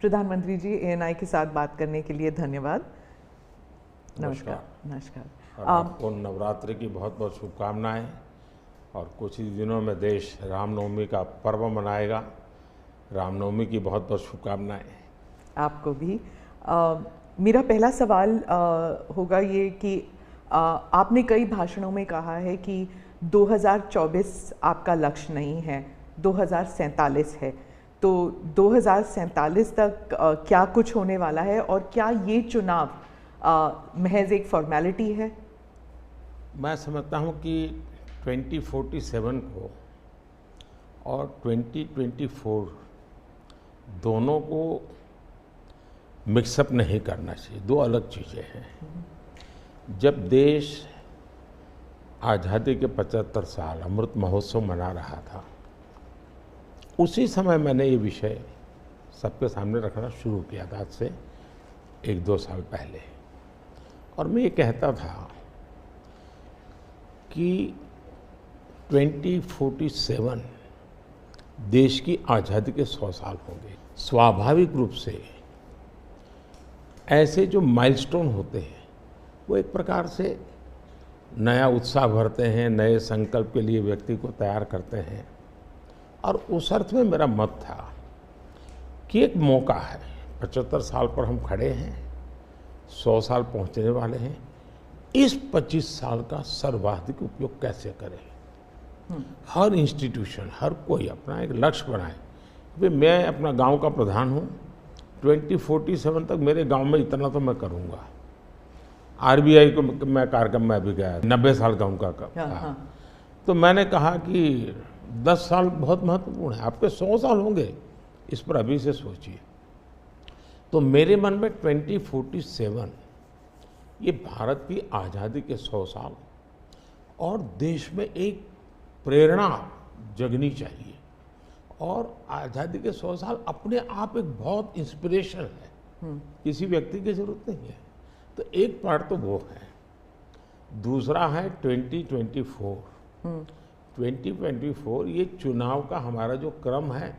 प्रधानमंत्री जी, ANI के साथ बात करने के लिए धन्यवाद। नमस्कार। नमस्कार। और आपको नवरात्रि की बहुत बहुत शुभकामनाएं। और कुछ ही दिनों में देश रामनवमी का पर्व मनाएगा। रामनवमी की बहुत बहुत शुभकामनाएं। आपको भी। मेरा पहला सवाल होगा ये कि आपने कई भाषणों में कहा है कि 2024 आपका लक्ष्य नहीं है, 2047 है। तो 2047 तक क्या कुछ होने वाला है और क्या ये चुनाव महज एक फॉर्मेलिटी है? मैं समझता हूं कि 2047 को और 2024 दोनों को मिक्सअप नहीं करना चाहिए, दो अलग चीज़ें हैं। जब देश आज़ादी के 75 साल अमृत महोत्सव मना रहा था, उसी समय मैंने ये विषय सबके सामने रखना शुरू किया था, आज से 1-2 साल पहले। और मैं ये कहता था कि 2047 देश की आज़ादी के 100 साल होंगे। स्वाभाविक रूप से ऐसे जो माइलस्टोन होते हैं वो एक प्रकार से नया उत्साह भरते हैं, नए संकल्प के लिए व्यक्ति को तैयार करते हैं। और उस अर्थ में मेरा मत था कि एक मौका है, 75 साल पर हम खड़े हैं, 100 साल पहुंचने वाले हैं, इस 25 साल का सर्वाधिक उपयोग कैसे करें। हर इंस्टीट्यूशन, हर कोई अपना एक लक्ष्य बनाए। भाई मैं अपना गांव का प्रधान हूं, 2047 तक मेरे गांव में इतना तो मैं करूंगा। RBI को मैं कार्यक्रम में भी गया, 90 साल का उनका कहा। तो मैंने कहा कि 10 साल बहुत महत्वपूर्ण है, आपके 100 साल होंगे, इस पर अभी से सोचिए। तो मेरे मन में 2047 ये भारत की आज़ादी के 100 साल और देश में एक प्रेरणा जगनी चाहिए। और आज़ादी के 100 साल अपने आप एक बहुत इंस्पिरेशन है, किसी व्यक्ति की जरूरत नहीं है। तो एक पार्ट तो वो है। दूसरा है 2024। 2024 ये चुनाव का हमारा जो क्रम है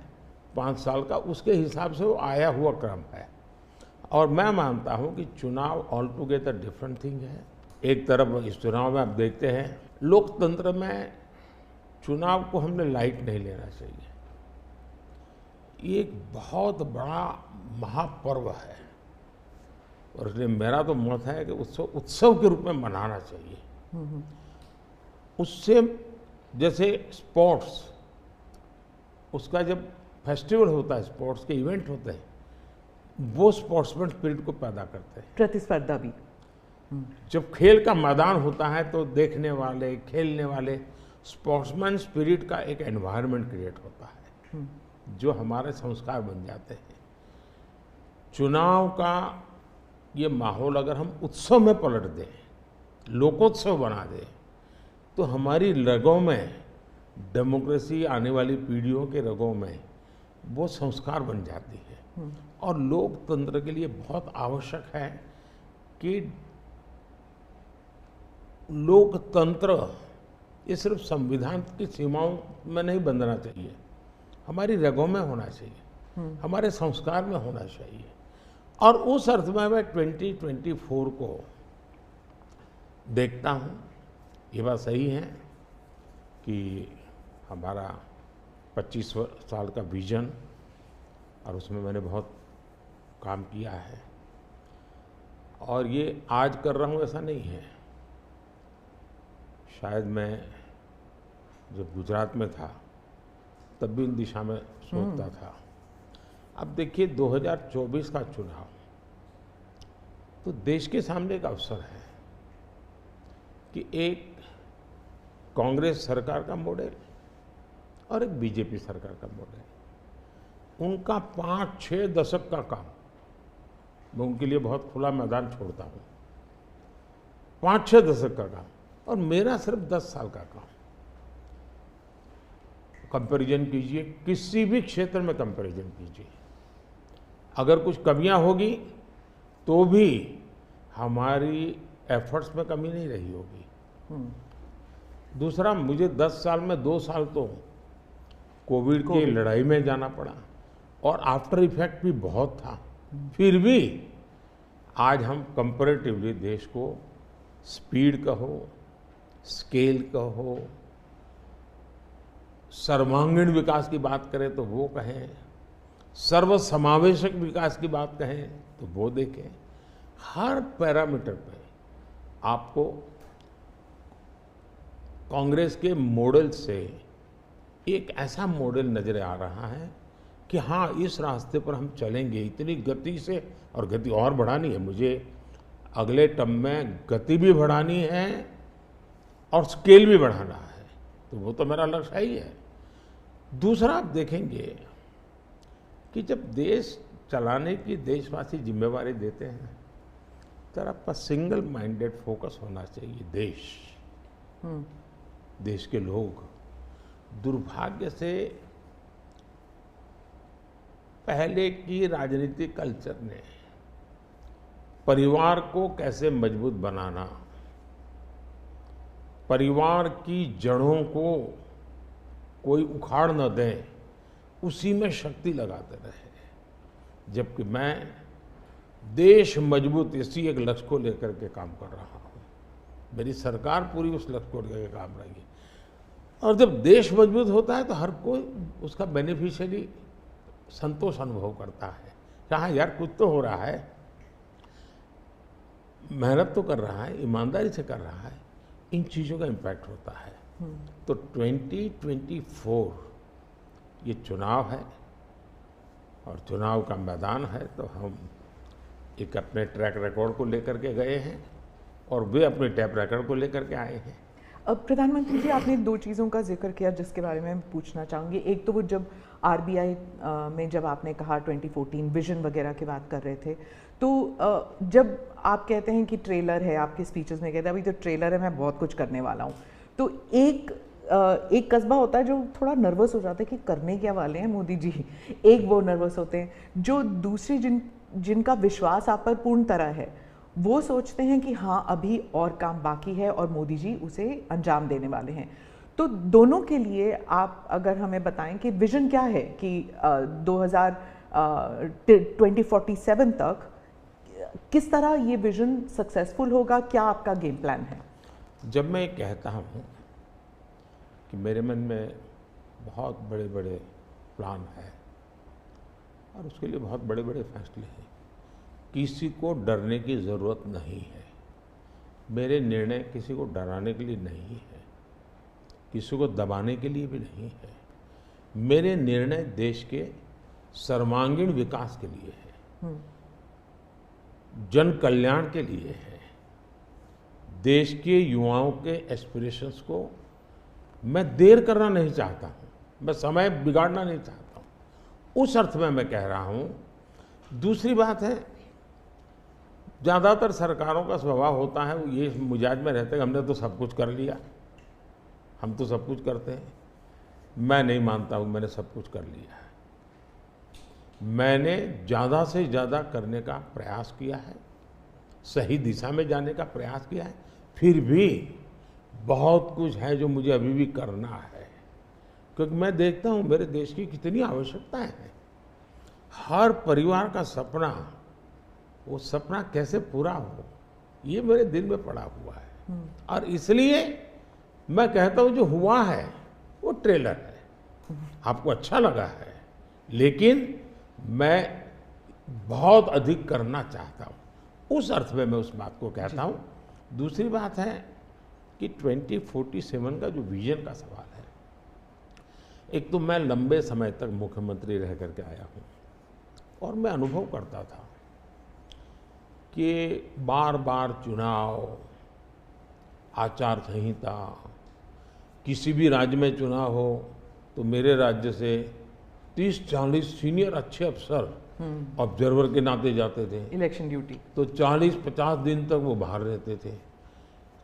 5 साल का, उसके हिसाब से वो आया हुआ क्रम है। और मैं मानता हूँ कि चुनाव ऑल टुगेदर डिफरेंट थिंग है। एक तरफ इस चुनाव में आप देखते हैं, लोकतंत्र में चुनाव को हमने लाइट नहीं लेना चाहिए। ये एक बहुत बड़ा महापर्व है और इसलिए मेरा तो मत है कि उत्सव के रूप में मनाना चाहिए। उससे जैसे स्पोर्ट्स, उसका जब फेस्टिवल होता है, स्पोर्ट्स के इवेंट होते हैं, वो स्पोर्ट्समैन स्पिरिट को पैदा करते हैं। प्रतिस्पर्धा भी। जब खेल का मैदान होता है तो देखने वाले, खेलने वाले, स्पोर्ट्समैन स्पिरिट का एक एनवायरनमेंट क्रिएट होता है जो हमारे संस्कार बन जाते हैं। चुनाव का ये माहौल अगर हम उत्सव में पलट दें, लोकोत्सव बना दें, तो हमारी रगों में, डेमोक्रेसी आने वाली पीढ़ियों के रगों में वो संस्कार बन जाती है। और लोकतंत्र के लिए बहुत आवश्यक है कि लोकतंत्र ये सिर्फ संविधान की सीमाओं में नहीं बंधना चाहिए, हमारी रगों में होना चाहिए, हमारे संस्कार में होना चाहिए। और उस अर्थ में मैं 2024 को देखता हूँ। ये बात सही है कि हमारा 25 साल का विजन, और उसमें मैंने बहुत काम किया है। और ये आज कर रहा हूँ ऐसा नहीं है। शायद मैं जब गुजरात में था तब भी इन दिशा में सोचता था। अब देखिए 2024 का चुनाव तो देश के सामने एक अवसर है कि एक कांग्रेस सरकार का मॉडल और एक बीजेपी सरकार का मॉडल, उनका 5-6 दशक का काम, मैं उनके लिए बहुत खुला मैदान छोड़ता हूँ। 5-6 दशक का काम और मेरा सिर्फ 10 साल का काम। कंपैरिजन कीजिए, किसी भी क्षेत्र में कंपैरिजन कीजिए, अगर कुछ कमियां होगी तो भी हमारी एफर्ट्स में कमी नहीं रही होगी। दूसरा, मुझे 10 साल में 2 साल तो कोविड की लड़ाई में जाना पड़ा, और आफ्टर इफेक्ट भी बहुत था। फिर भी आज हम कंपैरेटिवली देश को स्पीड कहो, स्केल कहो, सर्वांगीण विकास की बात करें तो वो कहें, सर्वसमावेशक विकास की बात कहें तो वो देखें, हर पैरामीटर पे आपको कांग्रेस के मॉडल से एक ऐसा मॉडल नजर आ रहा है कि हाँ, इस रास्ते पर हम चलेंगे इतनी गति से, और गति और बढ़ानी है मुझे। अगले टर्म में गति भी बढ़ानी है और स्केल भी बढ़ाना है, तो वो तो मेरा लक्ष्य ही है। दूसरा, आप देखेंगे कि जब देश चलाने की देशवासी जिम्मेवारी देते हैं तो आपका सिंगल माइंडेड फोकस होना चाहिए। देश के लोग दुर्भाग्य से पहले की राजनीतिक कल्चर ने परिवार को कैसे मजबूत बनाना, परिवार की जड़ों को कोई उखाड़ न दे, उसी में शक्ति लगाते रहे। जबकि मैं देश मजबूत इसी एक लक्ष्य को लेकर के काम कर रहा हूँ। मेरी सरकार पूरी उस लक्ष्य को लेकर के काम रही है। और जब देश मजबूत होता है तो हर कोई उसका बेनिफिशियरी संतोष अनुभव करता है। कहा यार कुछ तो हो रहा है, मेहनत तो कर रहा है, ईमानदारी से कर रहा है, इन चीज़ों का इम्पैक्ट होता है। तो 2024 ये चुनाव है और चुनाव का मैदान है, तो हम एक अपने ट्रैक रिकॉर्ड को लेकर के गए हैं और वे अपने ट्रैक रिकॉर्ड को लेकर के आए हैं। अब प्रधानमंत्री जी, आपने दो चीज़ों का जिक्र किया जिसके बारे में पूछना चाहूँगी। एक तो वो जब आरबीआई में जब आपने कहा 2014 विजन वगैरह की बात कर रहे थे, तो जब आप कहते हैं कि ट्रेलर है, आपके स्पीचेस में कहते हैं अभी तो ट्रेलर है, मैं बहुत कुछ करने वाला हूँ, तो एक कस्बा होता है जो थोड़ा नर्वस हो जाता है कि करने क्या वाले हैं मोदी जी। एक वो नर्वस होते हैं जो दूसरी जिनका विश्वास आप पर पूर्ण तरह है, वो सोचते हैं कि हाँ अभी और काम बाकी है और मोदी जी उसे अंजाम देने वाले हैं। तो दोनों के लिए आप अगर हमें बताएं कि विजन क्या है कि 2047 तक किस तरह ये विजन सक्सेसफुल होगा, क्या आपका गेम प्लान है? जब मैं कहता हूँ कि मेरे मन में बहुत बड़े बड़े प्लान है और उसके लिए बहुत बड़े बड़े फैसले हैं, किसी को डरने की ज़रूरत नहीं है। मेरे निर्णय किसी को डराने के लिए नहीं है, किसी को दबाने के लिए भी नहीं है। मेरे निर्णय देश के सर्वांगीण विकास के लिए है, जन कल्याण के लिए है। देश के युवाओं के एस्पिरेशंस को मैं देर करना नहीं चाहता हूँ, मैं समय बिगाड़ना नहीं चाहता हूँ, उस अर्थ में मैं कह रहा हूँ। दूसरी बात है, ज़्यादातर सरकारों का स्वभाव होता है वो ये मिजाज में रहते हैं हमने तो सब कुछ कर लिया, हम तो सब कुछ करते हैं। मैं नहीं मानता हूँ मैंने सब कुछ कर लिया है। मैंने ज़्यादा से ज़्यादा करने का प्रयास किया है, सही दिशा में जाने का प्रयास किया है। फिर भी बहुत कुछ है जो मुझे अभी भी करना है, क्योंकि मैं देखता हूँ मेरे देश की कितनी आवश्यकताएं हैं। हर परिवार का सपना, वो सपना कैसे पूरा हो, ये मेरे दिल में पड़ा हुआ है। और इसलिए मैं कहता हूँ जो हुआ है वो ट्रेलर है, आपको अच्छा लगा है, लेकिन मैं बहुत अधिक करना चाहता हूँ, उस अर्थ में मैं उस बात को कहता हूँ। दूसरी बात है कि 2047 का जो विजन का सवाल है, एक तो मैं लंबे समय तक मुख्यमंत्री रह करके आया हूँ और मैं अनुभव करता था कि बार बार चुनाव, आचार संहिता, किसी भी राज्य में चुनाव हो तो मेरे राज्य से 30-40 सीनियर अच्छे अफसर ऑब्जर्वर के नाते जाते थे इलेक्शन ड्यूटी, तो 40-50 दिन तक वो बाहर रहते थे।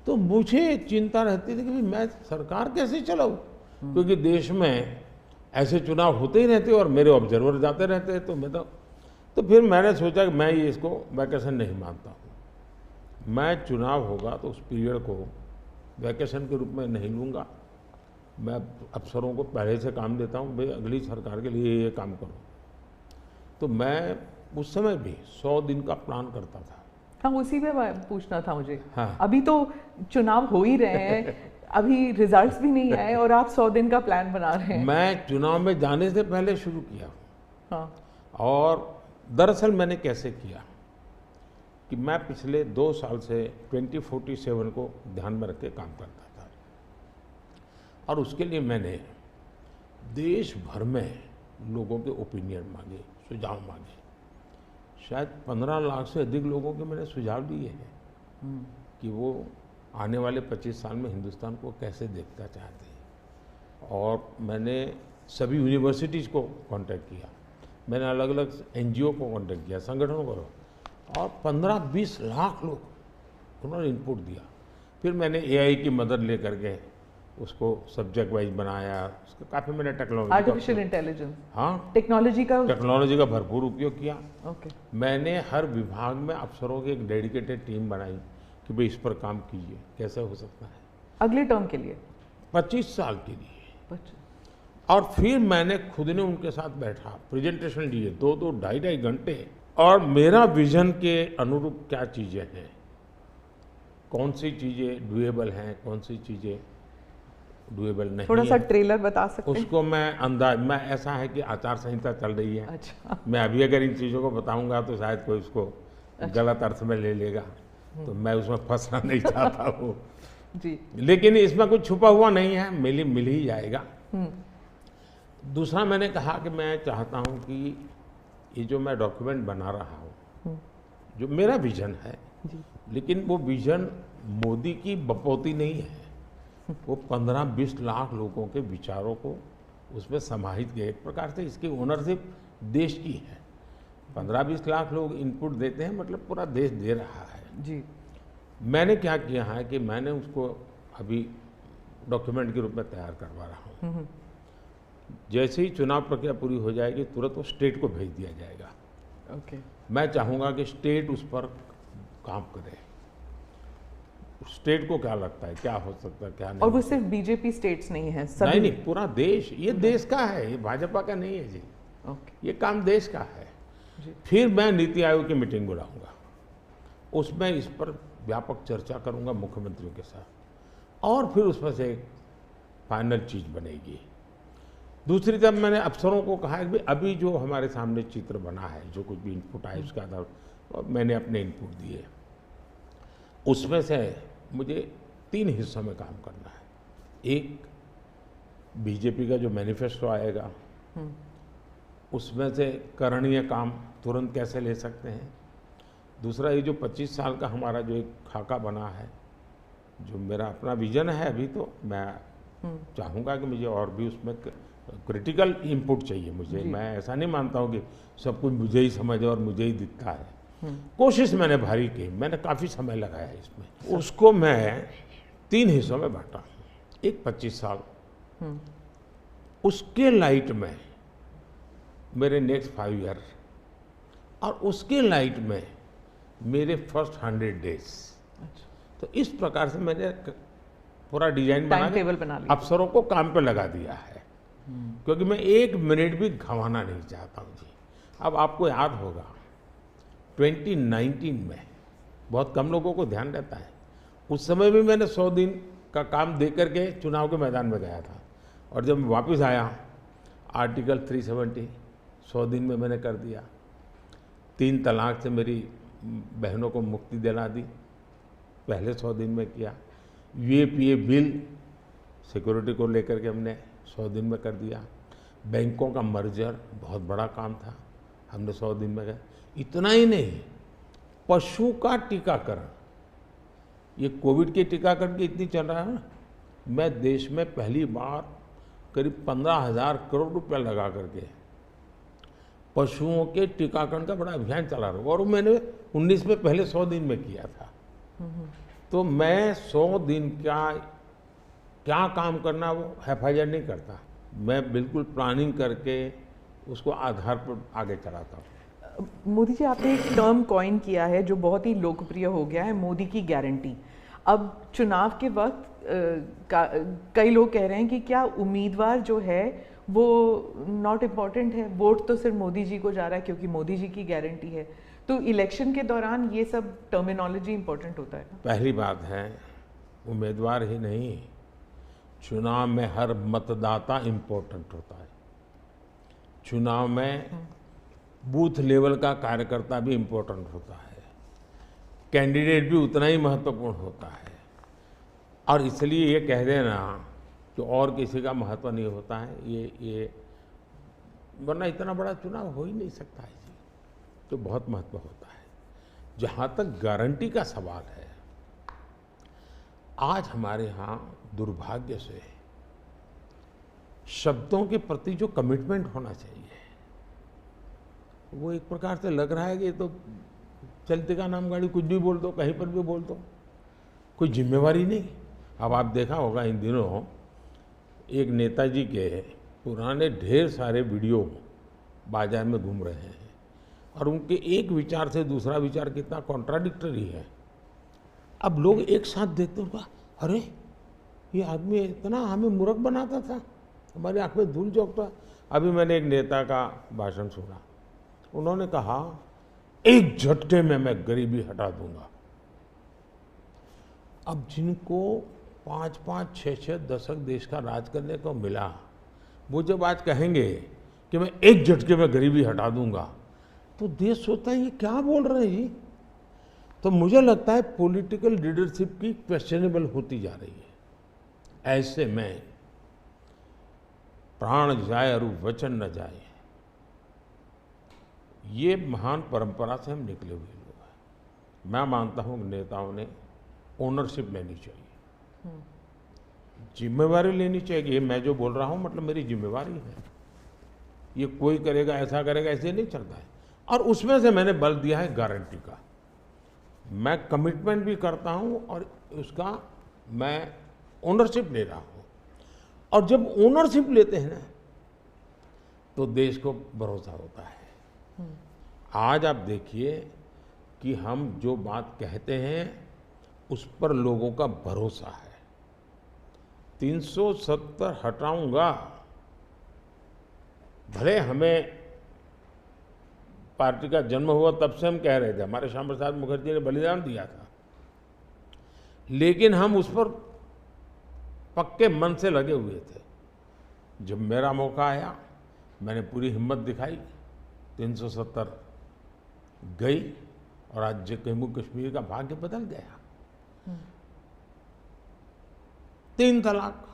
तो मुझे चिंता रहती थी कि मैं सरकार कैसे चलाऊं, क्योंकि देश में ऐसे चुनाव होते ही रहते और मेरे ऑब्जर्वर जाते रहते। तो फिर मैंने सोचा कि मैं ये इसको वैकेशन नहीं मानता हूँ। मैं चुनाव होगा तो उस पीरियड को वैकेशन के रूप में नहीं लूँगा। मैं अफसरों को पहले से काम देता हूँ, भाई अगली सरकार के लिए ये काम करो। तो मैं उस समय भी 100 दिन का प्लान करता था। हाँ, उसी पे पूछना था मुझे। हाँ। अभी तो चुनाव हो ही रहे हैं, अभी रिजल्ट्स भी नहीं आए और आप 100 दिन का प्लान बना रहे हैं। मैं चुनाव में जाने से पहले शुरू किया। हाँ। और दरअसल मैंने कैसे किया कि मैं पिछले 2 साल से 2047 को ध्यान में रख के काम करता था, और उसके लिए मैंने देश भर में लोगों के ओपिनियन मांगे, सुझाव मांगे। शायद 15 लाख से अधिक लोगों के मैंने सुझाव दिए हैं कि वो आने वाले 25 साल में हिंदुस्तान को कैसे देखना चाहते हैं। और मैंने सभी यूनिवर्सिटीज़ को कांटेक्ट किया, मैंने अलग अलग NGO को कांटेक्ट किया, संगठनों को, और 15-20 लाख लोग उन्होंने इनपुट दिया। फिर मैंने AI की मदद लेकर के उसको सब्जेक्ट वाइज बनाया, उसका काफ़ी मैंने टेक्नोलॉजी, आर्टिफिशियल इंटेलिजेंस, हाँ, टेक्नोलॉजी का भरपूर उपयोग किया। ओके। मैंने हर विभाग में अफसरों की एक डेडिकेटेड टीम बनाई कि भाई इस पर काम कीजिए, कैसे हो सकता है अगले टर्म के लिए, 25 साल के लिए। 25। और फिर मैंने खुद ने उनके साथ बैठा, प्रेजेंटेशन दिए 2-2, 2.5 घंटे, और मेरा विजन के अनुरूप क्या चीज़ें हैं, कौन सी चीज़ें डुएबल हैं, कौन सी चीज़ें डुएबल नहीं। थोड़ा सा ट्रेलर बता सकते हैं? उसको मैं ऐसा है कि आचार संहिता चल रही है। अच्छा। मैं अभी अगर इन चीज़ों को बताऊंगा तो शायद कोई उसको गलत अर्थ में ले लेगा, तो मैं उसमें फंसना नहीं चाहता हूँ जी। लेकिन इसमें कुछ छुपा हुआ नहीं है, मिल ही जाएगा। दूसरा मैंने कहा कि मैं चाहता हूँ कि ये जो मैं डॉक्यूमेंट बना रहा हूँ, जो मेरा विजन है, लेकिन वो विजन मोदी की बपौती नहीं है, वो 15-20 लाख लोगों के विचारों को उसमें समाहित किया। एक प्रकार से इसकी ओनरशिप देश की है। 15-20 लाख लोग इनपुट देते हैं, मतलब पूरा देश दे रहा है जी। मैंने क्या किया है कि मैंने उसको अभी डॉक्यूमेंट के रूप में तैयार करवा रहा हूँ। जैसे ही चुनाव प्रक्रिया पूरी हो जाएगी तुरंत वो स्टेट को भेज दिया जाएगा। ओके। मैं चाहूँगा कि स्टेट उस पर काम करे। स्टेट को क्या लगता है, क्या हो सकता है, क्या नहीं। और वो सिर्फ बीजेपी स्टेट्स नहीं है, सभी। नहीं, पूरा देश, ये देश का है, ये भाजपा का नहीं है जी। ओके। ये काम देश का है जी। फिर मैं नीति आयोग की मीटिंग बुलाऊंगा, उसमें इस पर व्यापक चर्चा करूंगा मुख्यमंत्रियों के साथ, और फिर उसमें से एक फाइनल चीज बनेगी। दूसरी तरफ मैंने अफसरों को कहा कि अभी जो हमारे सामने चित्र बना है, जो कुछ भी इनपुट आए उसके आधार पर मैंने अपने इनपुट दिए, उसमें से मुझे 3 हिस्सों में काम करना है। एक, बीजेपी का जो मैनिफेस्टो आएगा उसमें से करणीय काम तुरंत कैसे ले सकते हैं। दूसरा, ये जो 25 साल का हमारा जो एक खाका बना है, जो मेरा अपना विजन है, अभी तो मैं चाहूँगा कि मुझे और भी उसमें क्रिटिकल इनपुट चाहिए मुझे। मैं ऐसा नहीं मानता हूँ कि सब कुछ मुझे ही समझ और मुझे ही दिखता है। कोशिश मैंने भारी की, मैंने काफ़ी समय लगाया इसमें। उसको मैं 3 हिस्सों में बांटा। एक 25 साल, उसके लाइट में मेरे नेक्स्ट 5 ईयर, और उसके लाइट में मेरे फर्स्ट 100 डेज। तो इस प्रकार से मैंने पूरा डिजाइन बना के अफसरों को काम पे लगा दिया है, क्योंकि मैं 1 मिनट भी गंवाना नहीं चाहता हूँ जी। अब आपको याद होगा 2019 में बहुत कम लोगों को ध्यान रहता है, उस समय भी मैंने 100 दिन का काम दे करके चुनाव के मैदान में गया था, और जब मैं वापस आया आर्टिकल 370 100 दिन में मैंने कर दिया। 3 तलाक से मेरी बहनों को मुक्ति दिला दी, पहले 100 दिन में किया। UAPA बिल सिक्योरिटी को लेकर के हमने 100 दिन में कर दिया। बैंकों का मर्जर बहुत बड़ा काम था, हमने 100 दिन में किया। इतना ही नहीं, पशु का टीकाकरण, ये कोविड के टीकाकरण की इतनी चल रहा है ना, मैं देश में पहली बार करीब 15,000 करोड़ रुपया लगा करके पशुओं के टीकाकरण का बड़ा अभियान चला रहा हूँ, और मैंने 19 में पहले 100 दिन में किया था। तो मैं 100 दिन का क्या काम करना वो हैफाजत नहीं करता, मैं बिल्कुल प्लानिंग करके उसको आधार पर आगे चलाता हूँ। मोदी जी, आपने एक टर्म कॉइन किया है जो बहुत ही लोकप्रिय हो गया है, मोदी की गारंटी। अब चुनाव के वक्त कई लोग कह रहे हैं कि क्या उम्मीदवार जो है वो नॉट इम्पॉर्टेंट है। वोट तो सिर्फ मोदी जी को जा रहा है क्योंकि मोदी जी की गारंटी है। तो इलेक्शन के दौरान ये सब टर्मिनोलॉजी इम्पोर्टेंट होता है ना? पहली बात है, उम्मीदवार ही नहीं, चुनाव में हर मतदाता इम्पोर्टेंट होता है। चुनाव में बूथ लेवल का कार्यकर्ता भी इम्पोर्टेंट होता है, कैंडिडेट भी उतना ही महत्वपूर्ण होता है। और इसलिए ये कह देना कि और किसी का महत्व नहीं होता है, ये वरना इतना बड़ा चुनाव हो ही नहीं सकता है जी, तो बहुत महत्व होता है। जहाँ तक गारंटी का सवाल है, आज हमारे यहाँ दुर्भाग्य से शब्दों के प्रति जो कमिटमेंट होना चाहिए, वो एक प्रकार से लग रहा है कि ये तो चलते का नाम गाड़ी, कुछ भी बोल दो, कहीं पर भी बोल दो, कोई जिम्मेवारी नहीं। अब आप देखा होगा इन दिनों एक नेताजी के पुराने ढेर सारे वीडियो बाजार में घूम रहे हैं और उनके एक विचार से दूसरा विचार कितना कॉन्ट्राडिक्टरी है। अब लोग एक साथ देखते होगा, अरे ये आदमी इतना हमें मूर्ख बनाता था, हमारी आंख में धूल झोंकता। अभी मैंने एक नेता का भाषण सुना, उन्होंने कहा एक झटके में मैं गरीबी हटा दूंगा। अब जिनको 5-5, 6-6 दशक देश का राज करने को मिला, वो जब आज कहेंगे कि मैं एक झटके में गरीबी हटा दूंगा, तो देश सोचता है ये क्या बोल रहे हैं जी। तो मुझे लगता है पॉलिटिकल लीडरशिप की क्वेश्चनेबल होती जा रही है। ऐसे में प्राण जाए और वचन न जाए, ये महान परंपरा से हम निकले हुए लोग हैं। मैं मानता हूँ नेताओं ने ओनरशिप लेनी चाहिए, जिम्मेवारी लेनी चाहिए। ये मैं जो बोल रहा हूँ मतलब मेरी जिम्मेवारी है, ये कोई करेगा ऐसा करेगा ऐसे नहीं चलता है। और उसमें से मैंने बल दिया है गारंटी का। मैं कमिटमेंट भी करता हूँ और उसका मैं ओनरशिप ले रहा हूँ। और जब ओनरशिप लेते हैं ना, तो देश को भरोसा होता है। आज आप देखिए कि हम जो बात कहते हैं उस पर लोगों का भरोसा है। 370 हटाऊंगा, भले हमें पार्टी का जन्म हुआ तब से हम कह रहे थे, हमारे श्यामा प्रसाद मुखर्जी ने बलिदान दिया था, लेकिन हम उस पर पक्के मन से लगे हुए थे। जब मेरा मौका आया, मैंने पूरी हिम्मत दिखाई, 370 गई और आज जम्मू कश्मीर का भाग्य बदल गया। 3 तलाक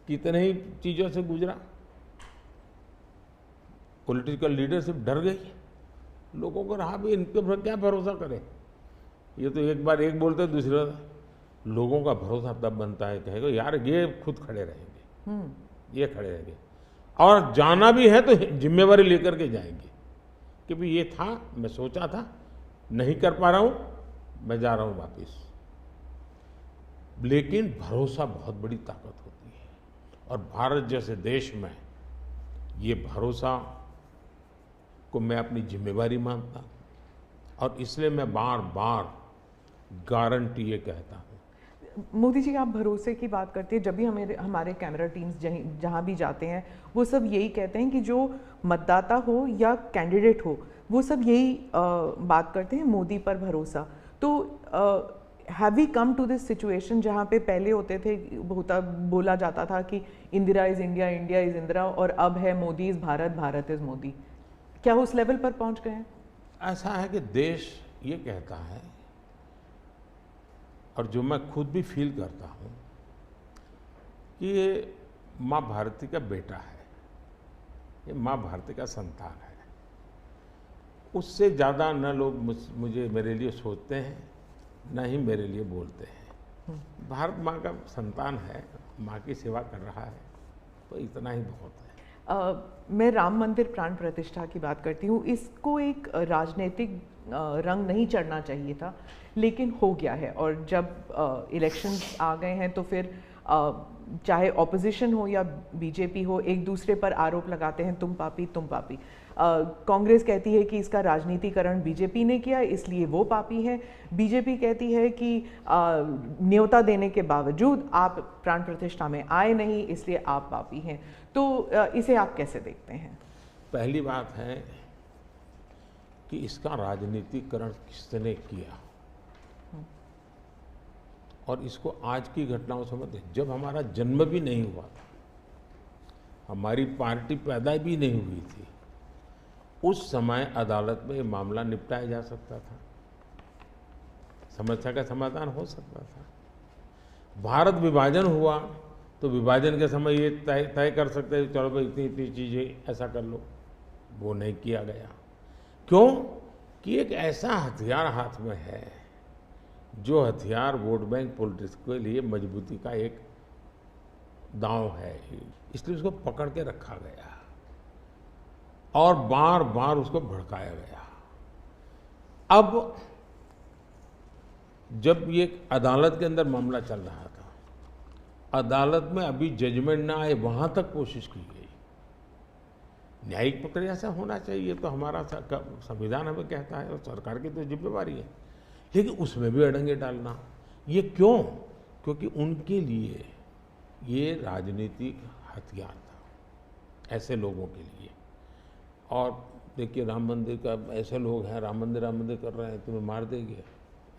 कितने ही चीजों से गुजरा, पॉलिटिकल लीडरशिप डर गई, लोगों को रहा भी इनके पर क्या भरोसा करें। ये तो एक बार एक बोलते दूसरे बार, लोगों का भरोसा तब बनता है, कहेगा यार ये खुद खड़े रहेंगे, ये खड़े रहेंगे, और जाना भी है तो जिम्मेवारी लेकर के जाएंगे कि भाई ये था, मैं सोचा था, नहीं कर पा रहा हूं, मैं जा रहा हूं वापिस। लेकिन भरोसा बहुत बड़ी ताकत होती है, और भारत जैसे देश में ये भरोसा को मैं अपनी जिम्मेवारी मानता हूं, और इसलिए मैं बार बार गारंटी ये कहता हूं। मोदी जी, आप भरोसे की बात करते हैं, जब भी हमारे कैमरा टीम्स जहाँ भी जाते हैं, वो सब यही कहते हैं कि जो मतदाता हो या कैंडिडेट हो, वो सब यही बात करते हैं, मोदी पर भरोसा। तो have we come to this situation जहाँ पे पहले होते थे, बोला जाता था कि Indira is India, India is Indira, और अब है मोदी इज भारत, भारत इज मोदी। क्या उस लेवल पर पहुंच गए हैं? ऐसा है कि देश ये कहता है, और जो मैं खुद भी फील करता हूँ, कि ये माँ भारती का बेटा है, ये माँ भारती का संतान है। उससे ज़्यादा न लोग मुझे मेरे लिए सोचते हैं, न ही मेरे लिए बोलते हैं। भारत माँ का संतान है, माँ की सेवा कर रहा है, तो इतना ही बहुत है। मैं राम मंदिर प्राण प्रतिष्ठा की बात करती हूँ। इसको एक राजनीतिक रंग नहीं चढ़ना चाहिए था, लेकिन हो गया है, और जब इलेक्शंस आ गए हैं तो फिर चाहे ऑपोजिशन हो या बीजेपी हो, एक दूसरे पर आरोप लगाते हैं, तुम पापी तुम पापी। कांग्रेस कहती है कि इसका राजनीतिकरण बीजेपी ने किया इसलिए वो पापी है, बीजेपी कहती है कि न्योता देने के बावजूद आप प्राण प्रतिष्ठा में आए नहीं इसलिए आप पापी हैं। तो इसे आप कैसे देखते हैं? पहली बात है कि इसका राजनीतिकरण किसने किया, और इसको आज की घटनाओं से मत, जब हमारा जन्म भी नहीं हुआ था, हमारी पार्टी पैदा भी नहीं हुई थी, उस समय अदालत में ये मामला निपटाया जा सकता था, समस्या का समाधान हो सकता था। भारत विभाजन हुआ तो विभाजन के समय ये तय कर सकते हैं चलो भाई इतनी इतनी चीज़ें ऐसा कर लो, वो नहीं किया गया। क्यों? कि एक ऐसा हथियार हाथ में है जो हथियार वोट बैंक पॉलिटिक्स के लिए मजबूती का एक दांव है, इसलिए उसको पकड़ के रखा गया और बार बार उसको भड़काया गया। अब जब ये अदालत के अंदर मामला चल रहा था, अदालत में अभी जजमेंट ना आए वहां तक कोशिश की गई। न्यायिक प्रक्रिया से होना चाहिए तो हमारा संविधान हमें कहता है और सरकार की तो जिम्मेवारी है, लेकिन उसमें भी अड़ंगे डालना, ये क्यों? क्योंकि उनके लिए ये राजनीतिक हथियार था, ऐसे लोगों के लिए। और देखिए राम मंदिर का, ऐसे लोग हैं राम मंदिर कर रहे हैं, तुम्हें मार देंगे,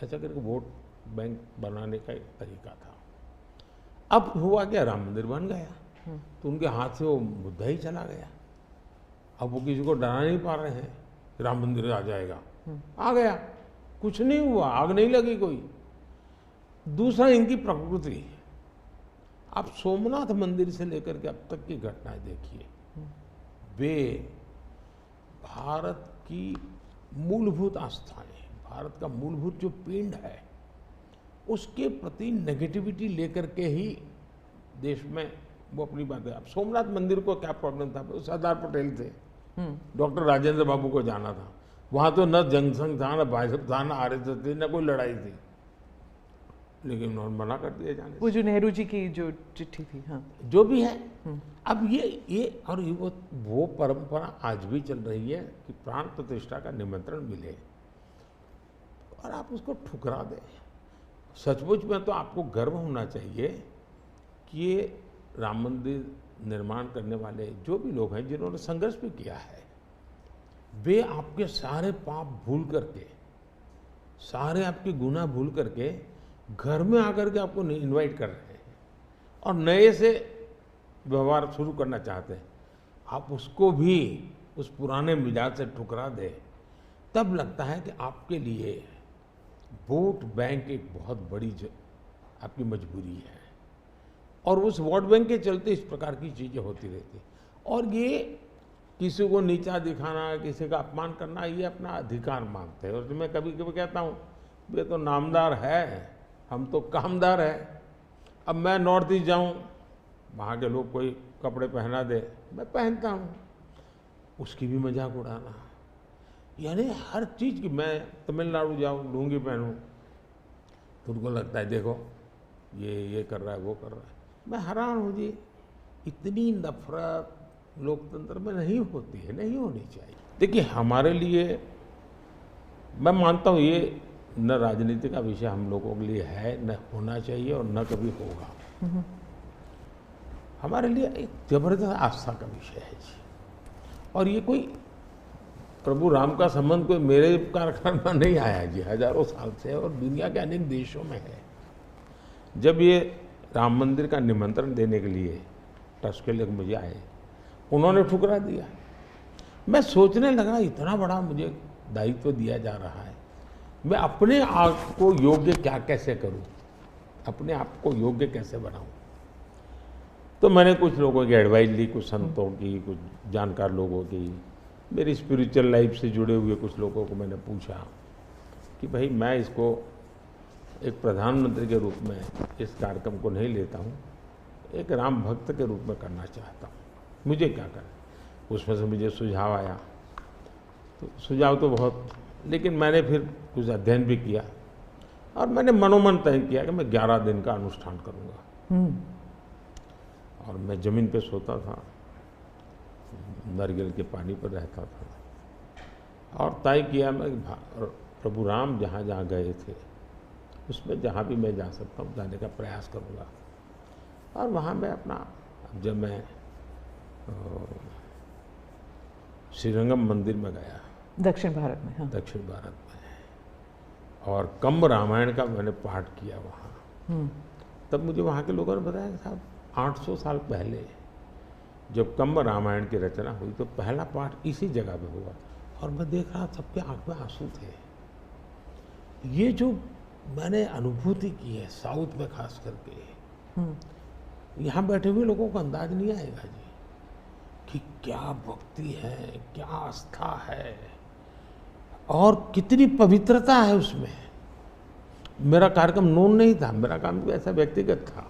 ऐसा करके वोट बैंक बनाने का एक तरीका था। अब हुआ क्या, राम मंदिर बन गया तो उनके हाथ से वो मुद्दा ही चला गया। अब वो किसी को डरा नहीं पा रहे हैं, राम मंदिर आ जाएगा, आ गया, कुछ नहीं हुआ, आग नहीं लगी कोई। दूसरा इनकी प्रकृति, आप सोमनाथ मंदिर से लेकर के अब तक की घटनाएं देखिए, वे भारत की मूलभूत आस्थाएं, भारत का मूलभूत जो पिंड है उसके प्रति नेगेटिविटी लेकर के ही देश में वो अपनी बातें। अब सोमनाथ मंदिर को क्या प्रॉब्लम था, सरदार पटेल थे, डॉक्टर राजेंद्र बाबू को जाना था, वहां तो न जनसंघ था, न भाजपा था, न आरएसएस थी, न कोई लड़ाई थी, लेकिन उन्होंने मना कर दिया जाने। वो जो नेहरू जी की जो चिट्ठी थी, हाँ, जो भी है, अब ये और वो परंपरा आज भी चल रही है कि प्राण प्रतिष्ठा का निमंत्रण मिले और आप उसको ठुकरा दें। सचमुच में तो आपको गर्व होना चाहिए कि ये राम मंदिर निर्माण करने वाले जो भी लोग हैं जिन्होंने संघर्ष भी किया है, वे आपके सारे पाप भूल करके, सारे आपके गुनाह भूल करके घर में आकर के आपको इनवाइट कर रहे हैं और नए से व्यवहार शुरू करना चाहते हैं। आप उसको भी उस पुराने मिजाज से ठुकरा दें, तब लगता है कि आपके लिए वोट बैंक एक बहुत बड़ी आपकी मजबूरी है, और उस वोट बैंक के चलते इस प्रकार की चीज़ें होती रहती। और ये किसी को नीचा दिखाना, किसी का अपमान करना, ये अपना अधिकार मानते हैं। और मैं कभी कभी कहता हूँ ये तो नामदार है, हम तो कामदार है। अब मैं नॉर्थ ईस्ट जाऊँ, वहाँ के लोग कोई कपड़े पहना दे, मैं पहनता हूँ, उसकी भी मजाक उड़ाना, यानी हर चीज़ की। मैं तमिलनाडु जाऊँ, लुंगी पहनूँ, तो उनको लगता है देखो ये कर रहा है, वो कर रहा है। मैं हैरान हूँ जी, इतनी नफरत लोकतंत्र में नहीं होती है, नहीं होनी चाहिए। देखिए हमारे लिए, मैं मानता हूँ ये न राजनीति का विषय हम लोगों के लिए है, न होना चाहिए और न कभी होगा। हमारे लिए एक जबरदस्त आस्था का विषय है जी। और ये कोई प्रभु राम का संबंध कोई मेरे कारखाने में नहीं आया जी, हजारों साल से, और दुनिया के अनेक देशों में है। जब ये राम मंदिर का निमंत्रण देने के लिए ट्रस्ट के लोग मुझे आए, उन्होंने ठुकरा दिया। मैं सोचने लगा इतना बड़ा मुझे दायित्व दिया जा रहा है, मैं अपने आप को योग्य कैसे करूं, अपने आप को योग्य कैसे बनाऊं। तो मैंने कुछ लोगों की एडवाइस ली, कुछ संतों की, कुछ जानकार लोगों की, मेरी स्पिरिचुअल लाइफ से जुड़े हुए कुछ लोगों को मैंने पूछा कि भाई मैं इसको एक प्रधानमंत्री के रूप में इस कार्यक्रम को नहीं लेता हूँ, एक राम भक्त के रूप में करना चाहता हूँ, मुझे क्या करें। उसमें से मुझे सुझाव आया, तो सुझाव तो बहुत, लेकिन मैंने फिर कुछ अध्ययन भी किया और मैंने मनोमन तय किया कि मैं 11 दिन का अनुष्ठान करूँगा। और मैं ज़मीन पे सोता था, नारियल के पानी पर रहता था और तय किया मैं कि प्रभु राम जहाँ जहाँ गए थे उसमें जहाँ भी मैं जा सकता हूँ जाने का प्रयास करूँगा। और वहाँ मैं अपना, जब मैं श्रीरंगम मंदिर में गया दक्षिण भारत में, हाँ। दक्षिण भारत में, और कम्ब रामायण का मैंने पाठ किया वहाँ, तब मुझे वहाँ के लोगों ने बताया कि साहब 800 साल पहले जब कम्ब रामायण की रचना हुई तो पहला पाठ इसी जगह पे हुआ। और मैं देख रहा सबके आँख में आंसू थे। ये जो मैंने अनुभूति की है साउथ में खास करके, यहाँ बैठे हुए लोगों को अंदाज नहीं आएगा जी कि क्या भक्ति है, क्या आस्था है और कितनी पवित्रता है उसमें। मेरा कार्यक्रम नोन नहीं था, मेरा काम भी ऐसा व्यक्तिगत था,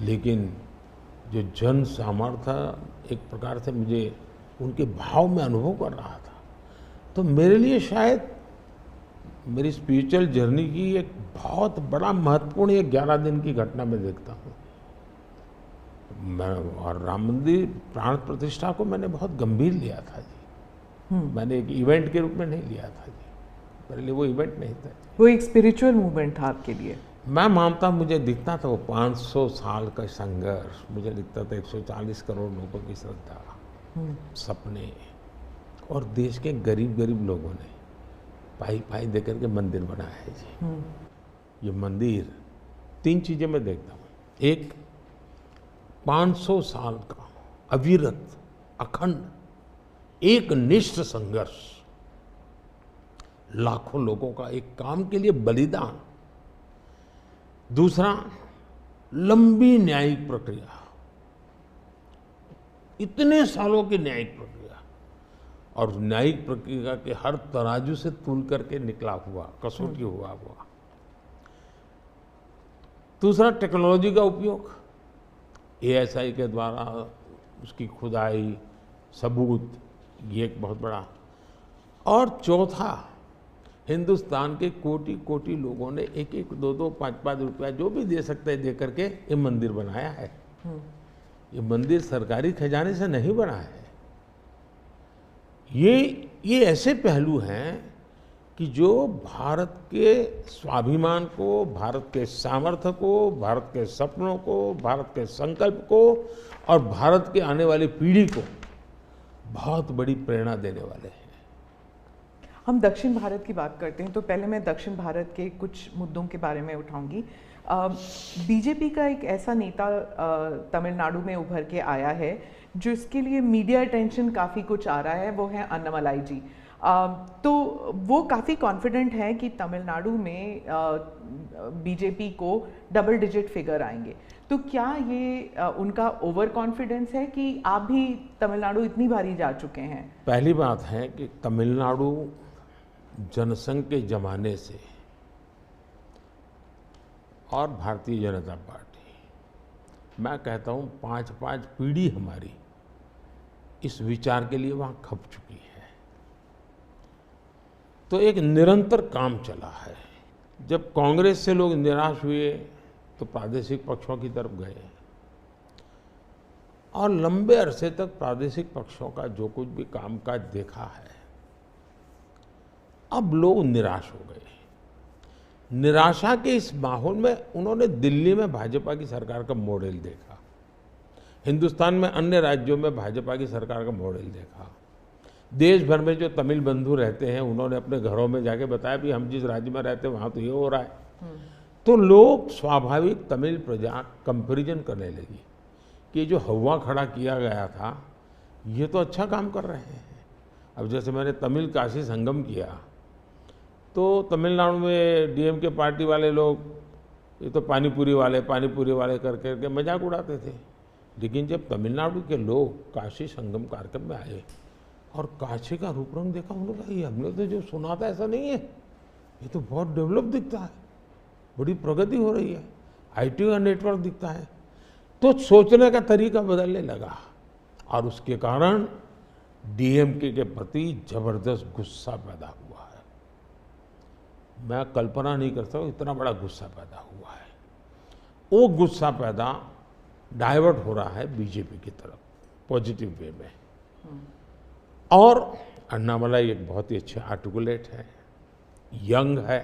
लेकिन जो जन सामर्थ्य एक प्रकार से मुझे उनके भाव में अनुभव कर रहा था, तो मेरे लिए शायद मेरी स्पिरिचुअल जर्नी की एक बहुत बड़ा महत्वपूर्ण एक 11 दिन की घटना मैं देखता हूँ। मैं और राम मंदिर प्राण प्रतिष्ठा को मैंने बहुत गंभीर लिया था जी। मैंने एक इवेंट के रूप में नहीं लिया था जी, मेरे लिए वो इवेंट नहीं था, वो एक स्पिरिचुअल मूवमेंट था आपके लिए। मैं मानता, मुझे दिखता था वो 500 साल का संघर्ष, मुझे दिखता था 140 करोड़ लोगों की श्रद्धा, सपने, और देश के गरीब गरीब लोगों ने पाई पाई दे करके मंदिर बनाया है जी। ये मंदिर 3 चीजें मैं देखता हूँ। एक, 500 साल का अविरत अखंड एक निष्ठ संघर्ष, लाखों लोगों का एक काम के लिए बलिदान। दूसरा, लंबी न्यायिक प्रक्रिया, इतने सालों की न्यायिक प्रक्रिया, और न्यायिक प्रक्रिया के हर तराजू से तूल करके निकला हुआ, कसौटी हुआ। दूसरा, टेक्नोलॉजी का उपयोग, ASI के द्वारा उसकी खुदाई, सबूत, ये एक बहुत बड़ा। और चौथा, हिंदुस्तान के कोटि कोटि लोगों ने 1-1, 2-2, 5-5 रुपया जो भी दे सकते हैं दे करके ये मंदिर बनाया है। ये मंदिर सरकारी खजाने से नहीं बना है। ये ऐसे पहलू हैं कि जो भारत के स्वाभिमान को, भारत के सामर्थ्य को, भारत के सपनों को, भारत के संकल्प को और भारत के आने वाली पीढ़ी को बहुत बड़ी प्रेरणा देने वाले हैं। हम दक्षिण भारत की बात करते हैं तो पहले मैं दक्षिण भारत के कुछ मुद्दों के बारे में उठाऊंगी। बीजेपी का एक ऐसा नेता तमिलनाडु में उभर के आया है जो इसके लिए मीडिया अटेंशन काफ़ी कुछ आ रहा है, वो है अन्नामलाई जी। तो वो काफ़ी कॉन्फिडेंट है कि तमिलनाडु में बीजेपी को डबल डिजिट फिगर आएंगे। तो क्या ये उनका ओवर कॉन्फिडेंस है कि आप भी तमिलनाडु इतनी बारी जा चुके हैं? पहली बात है कि तमिलनाडु जनसंघ के जमाने से और भारतीय जनता पार्टी, मैं कहता हूँ 5-5 पीढ़ी हमारी इस विचार के लिए वहाँ खप चुकी है। तो एक निरंतर काम चला है। जब कांग्रेस से लोग निराश हुए तो प्रादेशिक पक्षों की तरफ गए, और लंबे अरसे तक प्रादेशिक पक्षों का जो कुछ भी कामकाज देखा है, अब लोग निराश हो गए। निराशा के इस माहौल में उन्होंने दिल्ली में भाजपा की सरकार का मॉडल देखा, हिंदुस्तान में अन्य राज्यों में भाजपा की सरकार का मॉडल देखा, देश भर में जो तमिल बंधु रहते हैं उन्होंने अपने घरों में जाके बताया भी हम जिस राज्य में रहते हैं वहाँ तो ये हो रहा है। तो लोग स्वाभाविक तमिल प्रजा कंपैरिजन करने लगी कि जो हवा खड़ा किया गया था ये तो अच्छा काम कर रहे हैं। अब जैसे मैंने तमिल काशी संगम किया तो तमिलनाडु में DMK पार्टी वाले लोग ये तो पानीपुरी वाले कर करके मजाक उड़ाते थे, लेकिन जब तमिलनाडु के लोग काशी संगम कार्यक्रम में आए और काशी का रूप रंग देखा, उन्होंने कहा ये हमने तो जो सुना था ऐसा नहीं है, ये तो बहुत डेवलप दिखता है, बड़ी प्रगति हो रही है, IT का नेटवर्क दिखता है। तो सोचने का तरीका बदलने लगा और उसके कारण DMK के प्रति जबरदस्त गुस्सा पैदा हुआ है। मैं कल्पना नहीं कर सकता इतना बड़ा गुस्सा पैदा हुआ है। वो गुस्सा पैदा डाइवर्ट हो रहा है बीजेपी की तरफ पॉजिटिव वे में। और अन्नामलाई एक बहुत ही अच्छे आर्टिकुलेट है, यंग है,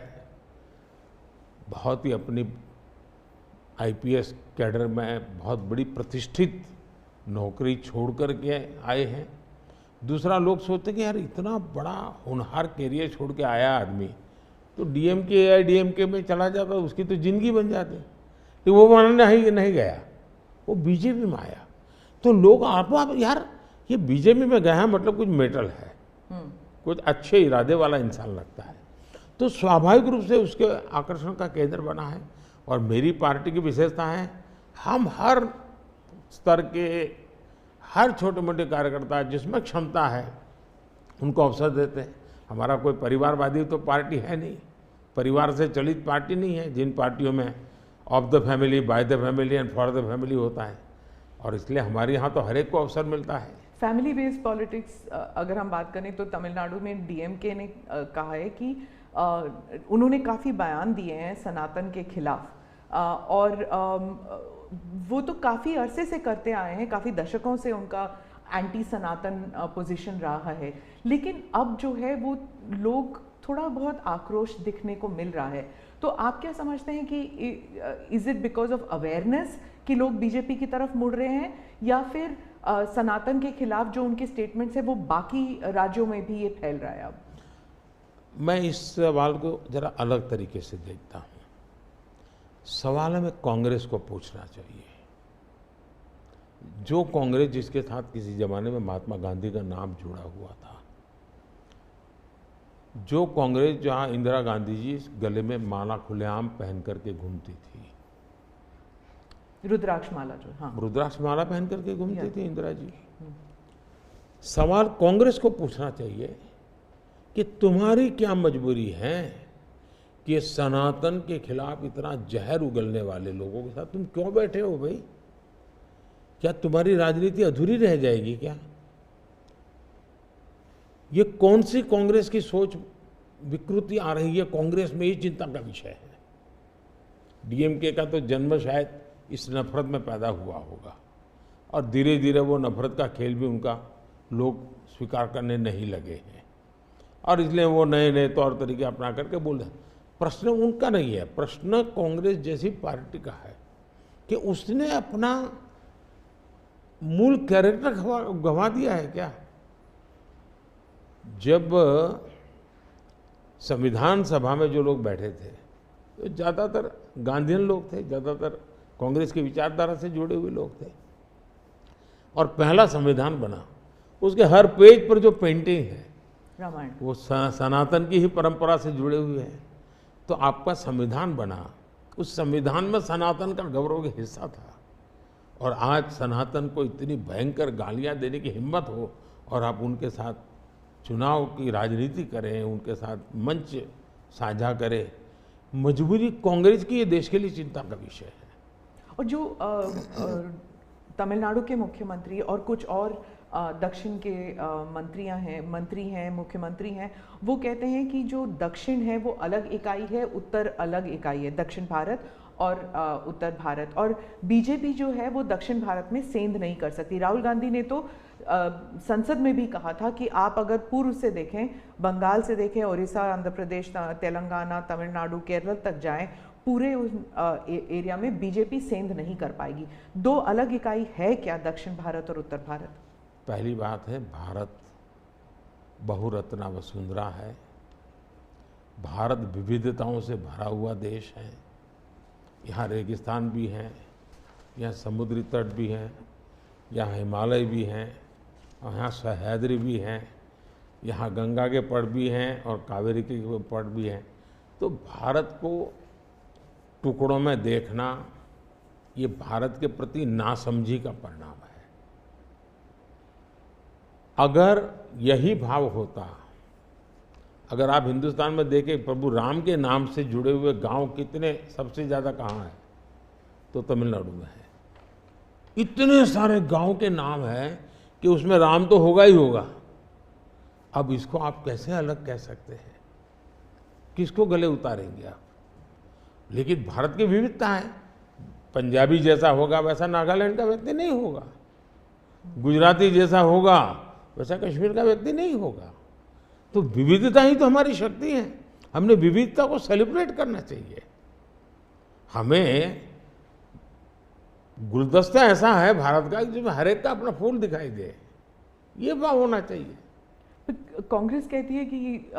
बहुत ही अपनी आईपीएस कैडर में बहुत बड़ी प्रतिष्ठित नौकरी छोड़ कर के आए हैं। दूसरा, लोग सोचते कि यार इतना बड़ा होनहार कैरियर छोड़ के आया आदमी तो डीएमके या डीएमके में चला जाता, उसकी तो जिंदगी बन जाती। तो वो मानने नहीं गया, वो बीजेपी में आया। तो लोग आप यार ये बीजेपी में गया है मतलब कुछ मेटल है, कुछ अच्छे इरादे वाला इंसान लगता है, तो स्वाभाविक रूप से उसके आकर्षण का केंद्र बना है। और मेरी पार्टी की विशेषता है, हम हर स्तर के हर छोटे मोटे कार्यकर्ता जिसमें क्षमता है उनको अवसर देते हैं। हमारा कोई परिवारवादी तो पार्टी है नहीं, परिवार से चलित पार्टी नहीं है, जिन पार्टियों में of the family, by the family and for the family होता है। और इसलिए हमारे यहाँ तो हर एक को अवसर मिलता है। फैमिली बेस्ड पॉलिटिक्स अगर हम बात करें तो तमिलनाडु में डीएमके ने कहा है कि उन्होंने काफ़ी बयान दिए हैं सनातन के खिलाफ, और वो तो काफ़ी अरसे से करते आए हैं, काफ़ी दशकों से उनका एंटी सनातन पोजीशन रहा है। लेकिन अब जो है वो लोग थोड़ा बहुत आक्रोश दिखने को मिल रहा है। तो आप क्या समझते हैं कि is it because of awareness कि लोग बीजेपी की तरफ मुड़ रहे हैं, या फिर सनातन के खिलाफ जो उनके स्टेटमेंट्स है वो बाकी राज्यों में भी ये फैल रहा है? अब मैं इस सवाल को जरा अलग तरीके से देखता हूँ। सवाल हमें कांग्रेस को पूछना चाहिए। जो कांग्रेस जिसके साथ किसी जमाने में महात्मा गांधी का नाम जुड़ा हुआ था, जो कांग्रेस जहां इंदिरा गांधी जी गले में माला खुलेआम पहन करके घूमती थी, रुद्राक्ष माला, जो हाँ रुद्राक्ष माला पहन करके घूमती थी इंदिरा जी। सवाल कांग्रेस को पूछना चाहिए कि तुम्हारी क्या मजबूरी है कि सनातन के खिलाफ इतना जहर उगलने वाले लोगों के साथ तुम क्यों बैठे हो भाई? क्या तुम्हारी राजनीति अधूरी रह जाएगी क्या? ये कौन सी कांग्रेस की सोच विकृति आ रही है कांग्रेस में, ये चिंता का विषय है। डीएमके का तो जन्म शायद इस नफरत में पैदा हुआ होगा, और धीरे धीरे वो नफरत का खेल भी उनका लोग स्वीकार करने नहीं लगे हैं, और इसलिए वो नए नए तौर तरीके अपना करके बोल रहे हैं। प्रश्न उनका नहीं है, प्रश्न कांग्रेस जैसी पार्टी का है कि उसने अपना मूल कैरेक्टर गंवा दिया है क्या? जब संविधान सभा में जो लोग बैठे थे तो ज़्यादातर गांधीयन लोग थे, ज़्यादातर कांग्रेस की विचारधारा से जुड़े हुए लोग थे, और पहला संविधान बना, उसके हर पेज पर जो पेंटिंग है रामायण, वो सनातन की ही परंपरा से जुड़े हुए हैं। तो आपका संविधान बना, उस संविधान में सनातन का गौरव का हिस्सा था, और आज सनातन को इतनी भयंकर गालियां देने की हिम्मत हो और आप उनके साथ चुनाव की राजनीति करें, उनके साथ मंच साझा करें, मजबूरी कांग्रेस की ये देश के लिए चिंता का विषय है। और जो तमिलनाडु के मुख्यमंत्री और कुछ और दक्षिण के मंत्री हैं, मुख्यमंत्री हैं, वो कहते हैं कि जो दक्षिण है वो अलग इकाई है, उत्तर अलग इकाई है, दक्षिण भारत और उत्तर भारत, और बीजेपी जो है वो दक्षिण भारत में सेंध नहीं कर सकती। राहुल गांधी ने तो संसद में भी कहा था कि आप अगर पूर्व से देखें, बंगाल से देखें, उड़ीसा, आंध्र प्रदेश, तेलंगाना, तमिलनाडु, केरल तक जाएं, पूरे उस एरिया में बीजेपी सेंध नहीं कर पाएगी। दो अलग इकाई है क्या दक्षिण भारत और उत्तर भारत? पहली बात है, भारत बहुरत्ना वसुंधरा है, भारत विविधताओं से भरा हुआ देश है। यहाँ रेगिस्तान भी है, यहाँ समुद्री तट भी है, यहाँ हिमालय भी हैं, और यहाँ सह्याद्री भी हैं, यहाँ गंगा के पट भी हैं और कावेरी के पट भी हैं। तो भारत को टुकड़ों में देखना ये भारत के प्रति नासमझी का परिणाम है। अगर यही भाव होता, अगर आप हिंदुस्तान में देखें प्रभु राम के नाम से जुड़े हुए गांव कितने सबसे ज़्यादा कहाँ हैं, तो तमिलनाडु में है। इतने सारे गांव के नाम हैं कि उसमें राम तो होगा ही होगा। अब इसको आप कैसे अलग कह सकते हैं? किसको गले उतारेंगे आप? लेकिन भारत की विविधता है, पंजाबी जैसा होगा वैसा नागालैंड का व्यक्ति नहीं होगा, गुजराती जैसा होगा वैसा कश्मीर का व्यक्ति नहीं होगा। तो विविधता ही तो हमारी शक्ति है। हमने विविधता को सेलिब्रेट करना चाहिए। हमें गुलदस्ता ऐसा है भारत का जिसमें हर एक का अपना फूल दिखाई दे, ये भाव होना चाहिए। कांग्रेस कहती है कि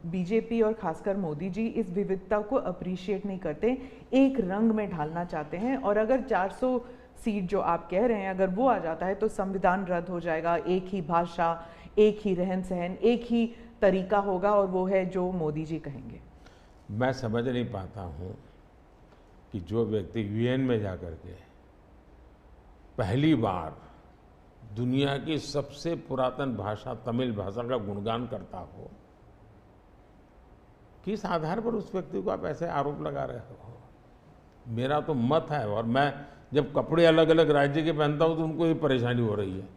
बीजेपी और खासकर मोदी जी इस विविधता को अप्रिशिएट नहीं करते, एक रंग में ढालना चाहते हैं, और अगर 400 सीट जो आप कह रहे हैं अगर वो आ जाता है तो संविधान रद्द हो जाएगा, एक ही भाषा, एक ही रहन सहन, एक ही तरीका होगा, और वो है जो मोदी जी कहेंगे। मैं समझ नहीं पाता हूँ कि जो व्यक्ति यूएन में जाकर के पहली बार दुनिया की सबसे पुरातन भाषा तमिल भाषा का गुणगान करता हो, किस आधार पर उस व्यक्ति को आप ऐसे आरोप लगा रहे हो? मेरा तो मत है, और मैं जब कपड़े अलग अलग राज्य के पहनता हूं तो उनको ये परेशानी हो रही है।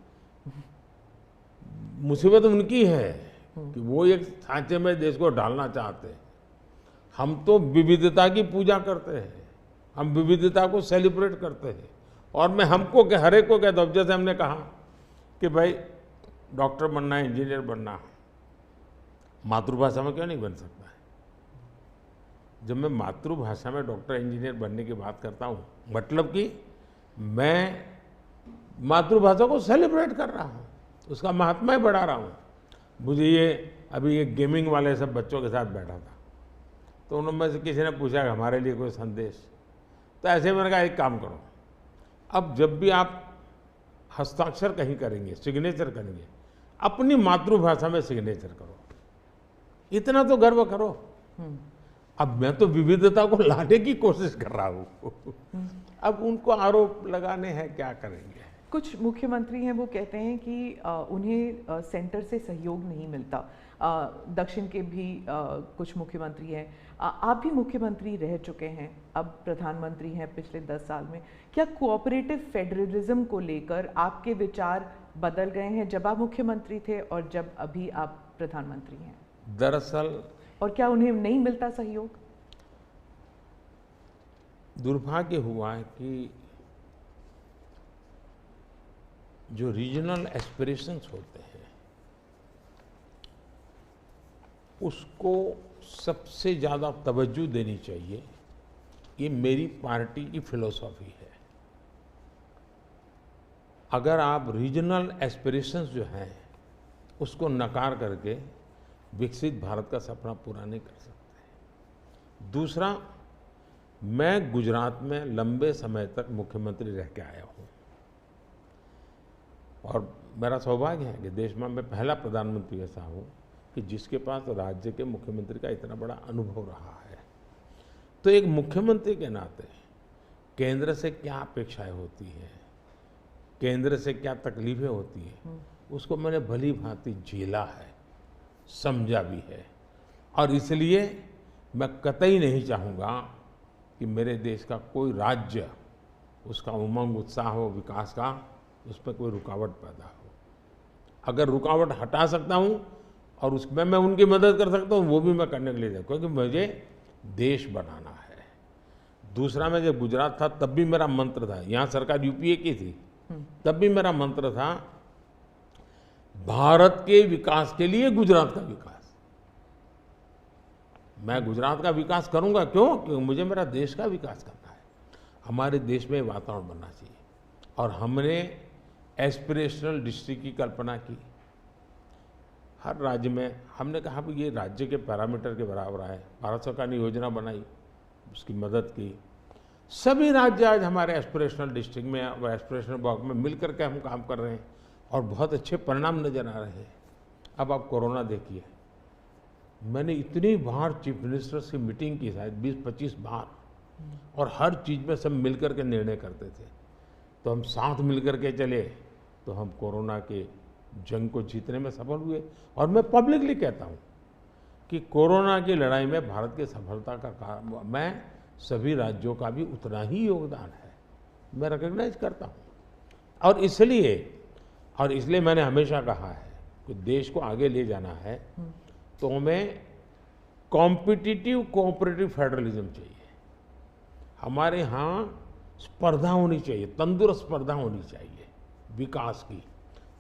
मुसीबत उनकी है कि वो एक सांचे में देश को डालना चाहते हैं। हम तो विविधता की पूजा करते हैं, हम विविधता को सेलिब्रेट करते हैं। और मैं हमको हर एक को कहता हूँ, जैसे हमने कहा कि भाई डॉक्टर बनना है, इंजीनियर बनना है, मातृभाषा में क्यों नहीं बन सकता है? जब मैं मातृभाषा में डॉक्टर इंजीनियर बनने की बात करता हूँ, मतलब कि मैं मातृभाषा को सेलिब्रेट कर रहा हूँ, उसका महात्मा बढ़ा रहा हूँ। मुझे ये अभी ये गेमिंग वाले सब बच्चों के साथ बैठा था, तो उन्होंने से किसी ने पूछा कि हमारे लिए कोई संदेश, तो ऐसे मैंने कहा एक काम करो, अब जब भी आप हस्ताक्षर कहीं करेंगे, सिग्नेचर करेंगे, अपनी मातृभाषा में सिग्नेचर करो, इतना तो गर्व करो। अब मैं तो विविधता को लाने की कोशिश कर रहा हूँ। अब उनको आरोप लगाने हैं, क्या करेंगे? कुछ मुख्यमंत्री हैं वो कहते हैं कि उन्हें सेंटर से सहयोग नहीं मिलता। दक्षिण के भी कुछ मुख्यमंत्री हैं, आप भी मुख्यमंत्री रह चुके हैं, अब प्रधानमंत्री हैं पिछले 10 साल में। क्या कोऑपरेटिव फेडरलिज्म को लेकर आपके विचार बदल गए हैं जब आप मुख्यमंत्री थे और जब अभी आप प्रधानमंत्री हैं? दरअसल, और क्या उन्हें नहीं मिलता सहयोग? दुर्भाग्य हुआ है कि जो रीजनल एस्पिरेशंस होते हैं उसको सबसे ज़्यादा तवज्जो देनी चाहिए, ये मेरी पार्टी की फिलॉसफी है। अगर आप रीजनल एस्पिरेशंस जो हैं उसको नकार करके विकसित भारत का सपना पूरा नहीं कर सकते। दूसरा, मैं गुजरात में लंबे समय तक मुख्यमंत्री रह के आया हूँ, और मेरा सौभाग्य है कि देश में मैं पहला प्रधानमंत्री ऐसा हूँ कि जिसके पास राज्य के मुख्यमंत्री का इतना बड़ा अनुभव रहा है। तो एक मुख्यमंत्री के नाते केंद्र से क्या अपेक्षाएं होती हैं, केंद्र से क्या तकलीफें होती हैं, उसको मैंने भली भांति झेला है, समझा भी है। और इसलिए मैं कतई नहीं चाहूँगा कि मेरे देश का कोई राज्य, उसका उमंग उत्साह हो विकास का, उस पर कोई रुकावट पैदा हो। अगर रुकावट हटा सकता हूँ और उसमें मैं उनकी मदद कर सकता हूँ, वो भी मैं करने के लिए, क्योंकि मुझे देश बनाना है। दूसरा, मैं जब गुजरात था तब भी मेरा मंत्र था, यहाँ सरकार यूपीए की थी, तब भी मेरा मंत्र था भारत के विकास के लिए गुजरात का विकास। मैं गुजरात का विकास करूंगा, क्यों? क्योंकि मुझे मेरा देश का विकास करना है। हमारे देश में वातावरण बनना चाहिए। और हमने एस्पिरेशनल डिस्ट्रिक्ट की कल्पना की। हर राज्य में हमने कहा कि ये राज्य के पैरामीटर के बराबर है। भारत सरकार ने योजना बनाई, उसकी मदद की। सभी राज्य आज हमारे एस्पिरेशनल डिस्ट्रिक्ट में और एस्पिरेशनल ब्लॉक में मिलकर के हम काम कर रहे हैं और बहुत अच्छे परिणाम नजर आ रहे हैं। अब आप कोरोना देखिए, मैंने इतनी बार चीफ मिनिस्टर की मीटिंग की, शायद 20-25 बार, और हर चीज़ में सब मिलकर के निर्णय करते थे। तो हम साथ मिलकर के चले तो हम कोरोना के जंग को जीतने में सफल हुए। और मैं पब्लिकली कहता हूँ कि कोरोना की लड़ाई में भारत की सफलता का कारण मैं सभी राज्यों का भी उतना ही योगदान है, मैं रिकॉग्नाइज करता हूँ। और इसलिए मैंने हमेशा कहा है कि देश को आगे ले जाना है तो हमें कॉम्पिटिटिव कोऑपरेटिव फेडरलिज्म चाहिए। हमारे यहाँ स्पर्धा होनी चाहिए, तंदुरुस्त स्पर्धा होनी चाहिए विकास की,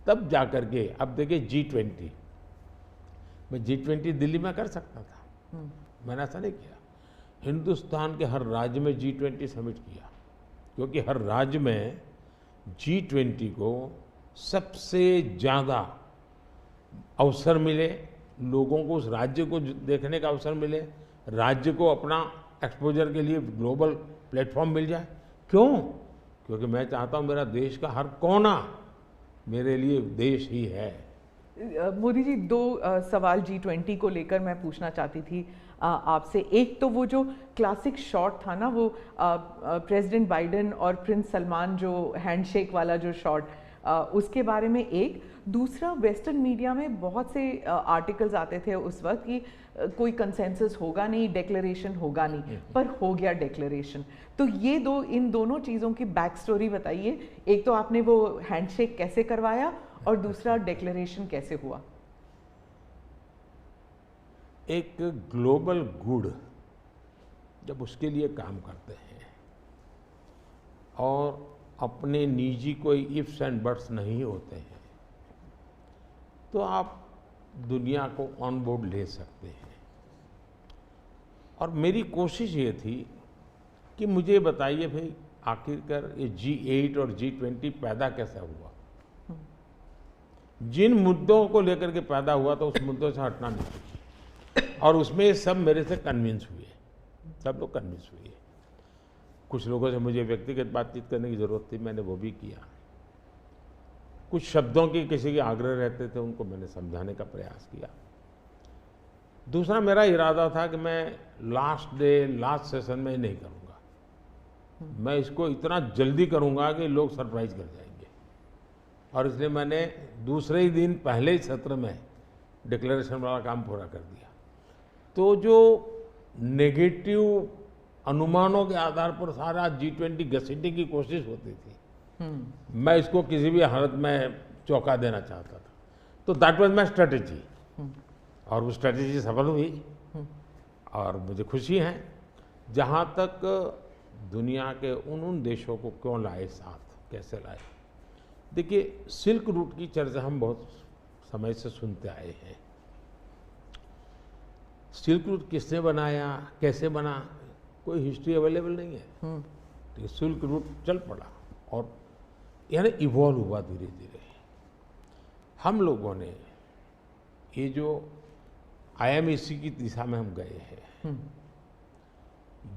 तब जा कर के, अब देखिए G20, मैं G20 दिल्ली में कर सकता था, मैंने ऐसा नहीं किया। हिंदुस्तान के हर राज्य में G20 समिट किया, क्योंकि हर राज्य में G20 को सबसे ज़्यादा अवसर मिले, लोगों को उस राज्य को देखने का अवसर मिले, राज्य को अपना एक्सपोजर के लिए ग्लोबल प्लेटफॉर्म मिल जाए। क्यों? क्योंकि मैं चाहता हूँ मेरा देश का हर कोना मेरे लिए देश ही है। मोदी जी, दो सवाल G20 को लेकर मैं पूछना चाहती थी आपसे। एक तो वो जो क्लासिक शॉट था ना, वो प्रेसिडेंट बाइडेन और प्रिंस सलमान जो हैंडशेक वाला जो शॉट, उसके बारे में एक। दूसरा, वेस्टर्न मीडिया में बहुत से आर्टिकल्स आते थे उस वक्त कि कोई कंसेंसस होगा नहीं, डिक्लेरेशन होगा नहीं, पर हो गया डिक्लेरेशन। तो ये दो, इन दोनों चीज़ों की बैक स्टोरी बताइए। एक तो आपने वो हैंडशेक कैसे करवाया, और दूसरा डिक्लेरेशन कैसे हुआ? एक ग्लोबल गुड जब उसके लिए काम करते हैं और अपने निजी कोई इफ्स एंड बट्स नहीं होते हैं, तो आप दुनिया को ऑन बोर्ड ले सकते हैं। और मेरी कोशिश ये थी कि मुझे बताइए भाई, आखिरकार ये G8 और G20 पैदा कैसे हुआ। जिन मुद्दों को लेकर के पैदा हुआ तो उस मुद्दों से हटना नहीं चाहिए, और उसमें सब मेरे से कन्विंस हुए, सब लोग कन्विंस हुए। कुछ लोगों से मुझे व्यक्तिगत बातचीत करने की ज़रूरत थी, मैंने वो भी किया। कुछ शब्दों की किसी के आग्रह रहते थे, उनको मैंने समझाने का प्रयास किया। दूसरा, मेरा इरादा था कि मैं लास्ट डे, लास्ट सेशन में नहीं करूँगा, मैं इसको इतना जल्दी करूँगा कि लोग सरप्राइज कर जाएंगे। और इसलिए मैंने दूसरे ही दिन, पहले ही सत्र में डिक्लेरेशन वाला काम पूरा कर दिया। तो जो नेगेटिव अनुमानों के आधार पर सारा G20 घसीटने की कोशिश होती थी, मैं इसको किसी भी हालत में चौंका देना चाहता था। तो दैट वाज माय स्ट्रेटेजी, और वो स्ट्रेटेजी सफल हुई। और मुझे खुशी है, जहाँ तक दुनिया के उन देशों को क्यों लाए साथ, कैसे लाए। देखिए, सिल्क रूट की चर्चा हम बहुत समय से सुनते आए हैं। सिल्क रूट किसने बनाया, कैसे बना, कोई हिस्ट्री अवेलेबल नहीं है। तो सिल्क रूट चल पड़ा और यानी इवॉल्व हुआ धीरे धीरे। हम लोगों ने ये जो IMEC की दिशा में हम गए हैं,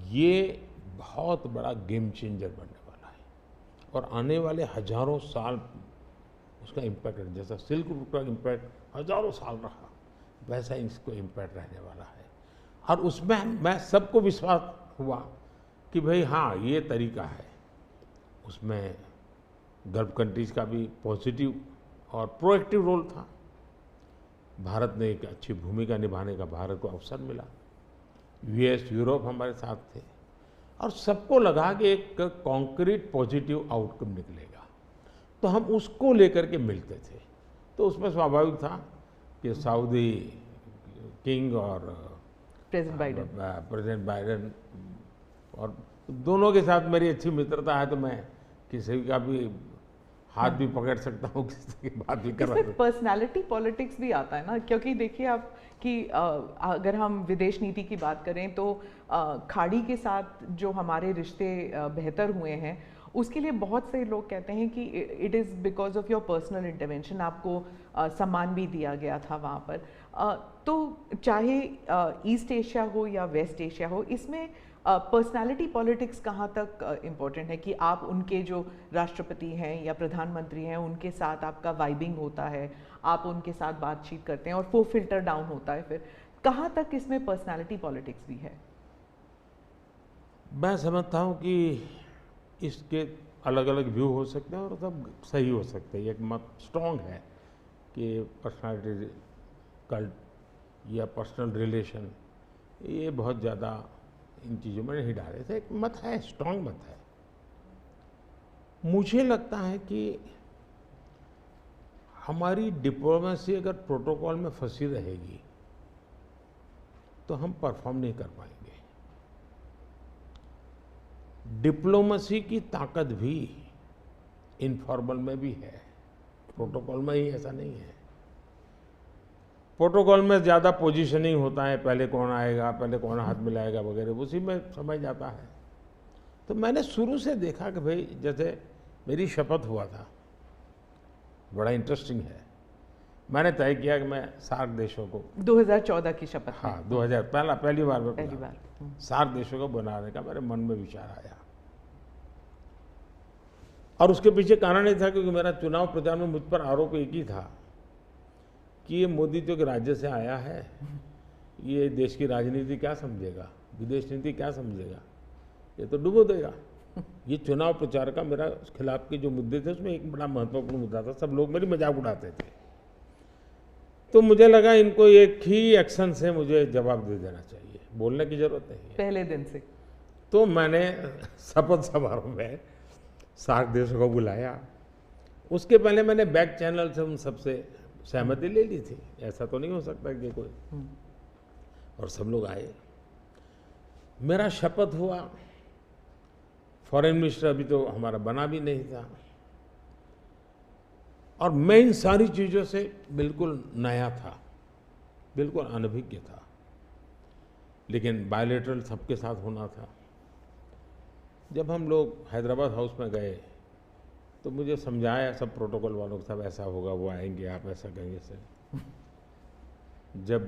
ये बहुत बड़ा गेम चेंजर बनने वाला है, और आने वाले हजारों साल उसका इम्पैक्ट है। जैसा सिल्क रूट का इम्पैक्ट हजारों साल रहा, वैसा इसको इम्पैक्ट रहने वाला है। और उसमें मैं सबको विश्वास हुआ कि भाई हाँ, ये तरीका है। उसमें गल्फ कंट्रीज का भी पॉजिटिव और प्रोएक्टिव रोल था। भारत ने एक अच्छी भूमिका निभाने का भारत को अवसर मिला। US, यूरोप हमारे साथ थे, और सबको लगा कि एक कॉन्क्रीट पॉजिटिव आउटकम निकलेगा, तो हम उसको लेकर के मिलते थे। तो उसमें स्वाभाविक था कि सऊदी किंग और प्रेसिडेंट बाइडेन और दोनों के साथ मेरी अच्छी मित्रता है, तो मैं किसी का भी हाथ भी पकड़ सकता हूँ, किसी की बात भी कर सकता हूँ। पर्सनालिटी पॉलिटिक्स भी आता है ना, क्योंकि देखिए आप कि अगर हम विदेश नीति की बात करें तो खाड़ी के साथ जो हमारे रिश्ते बेहतर हुए हैं, उसके लिए बहुत से लोग कहते हैं कि it is because of your personal intervention. आपको सम्मान भी दिया गया था वहाँ पर। तो चाहे ईस्ट एशिया हो या वेस्ट एशिया हो, इसमें पर्सनालिटी पॉलिटिक्स कहाँ तक इम्पोर्टेंट है कि आप उनके जो राष्ट्रपति हैं या प्रधानमंत्री हैं, उनके साथ आपका वाइबिंग होता है, आप उनके साथ बातचीत करते हैं और वो फिल्टर डाउन होता है। फिर कहाँ तक इसमें पर्सनालिटी पॉलिटिक्स भी है? मैं समझता हूँ कि इसके अलग अलग व्यू हो सकते हैं और सब सही हो सकते हैं। एक मत स्ट्रॉन्ग है कि पर्सनालिटी कल्ट या पर्सनल रिलेशन, ये बहुत ज़्यादा इन चीज़ों में नहीं डाले थे। एक मत है, स्ट्रॉन्ग मत है। मुझे लगता है कि हमारी डिप्लोमेसी अगर प्रोटोकॉल में फंसी रहेगी तो हम परफॉर्म नहीं कर पाएंगे। डिप्लोमेसी की ताकत भी इनफॉर्मल में भी है, प्रोटोकॉल में ही ऐसा नहीं है। प्रोटोकॉल में ज़्यादा पोजीशनिंग होता है, पहले कौन आएगा, पहले कौन हाथ मिलाएगा वगैरह, उसी में समझ जाता है। तो मैंने शुरू से देखा कि भाई जैसे मेरी शपथ हुआ था, बड़ा इंटरेस्टिंग है। मैंने तय किया कि मैं सार्क देशों को 2014 की शपथ। हाँ, 2000 पहली बार पहली बार सार्क देशों को बनाने का मेरे मन में विचार आया। और उसके पीछे कारण ये था क्योंकि मेरा चुनाव प्रचार में मुझ पर आरोप एक ही था कि ये मोदी जो कि राज्य से आया है, ये देश की राजनीति क्या समझेगा, विदेश नीति क्या समझेगा, ये तो डुबो देगा। ये चुनाव प्रचार का मेरा खिलाफ के जो मुद्दे थे उसमें एक बड़ा महत्वपूर्ण मुद्दा था। सब लोग मेरी मजाक उड़ाते थे। तो मुझे लगा इनको एक ही एक्शन से मुझे जवाब दे देना चाहिए, बोलने की जरूरत नहीं है पहले दिन से। तो मैंने शपथ समारोह में सार्क देशों को बुलाया। उसके पहले मैंने बैक चैनल से उन सबसे सहमति ले ली थी, ऐसा तो नहीं हो सकता कि कोई, और सब लोग आए। मेरा शपथ हुआ। फॉरेन मिनिस्टर अभी तो हमारा बना भी नहीं था, और मैं इन सारी चीज़ों से बिल्कुल नया था, बिल्कुल अनभिज्ञ था। लेकिन बायलैटरल सबके साथ होना था। जब हम लोग हैदराबाद हाउस में गए तो मुझे समझाया सब प्रोटोकॉल वालों को, सब ऐसा होगा, वो आएंगे, आप ऐसा कहेंगे सर। जब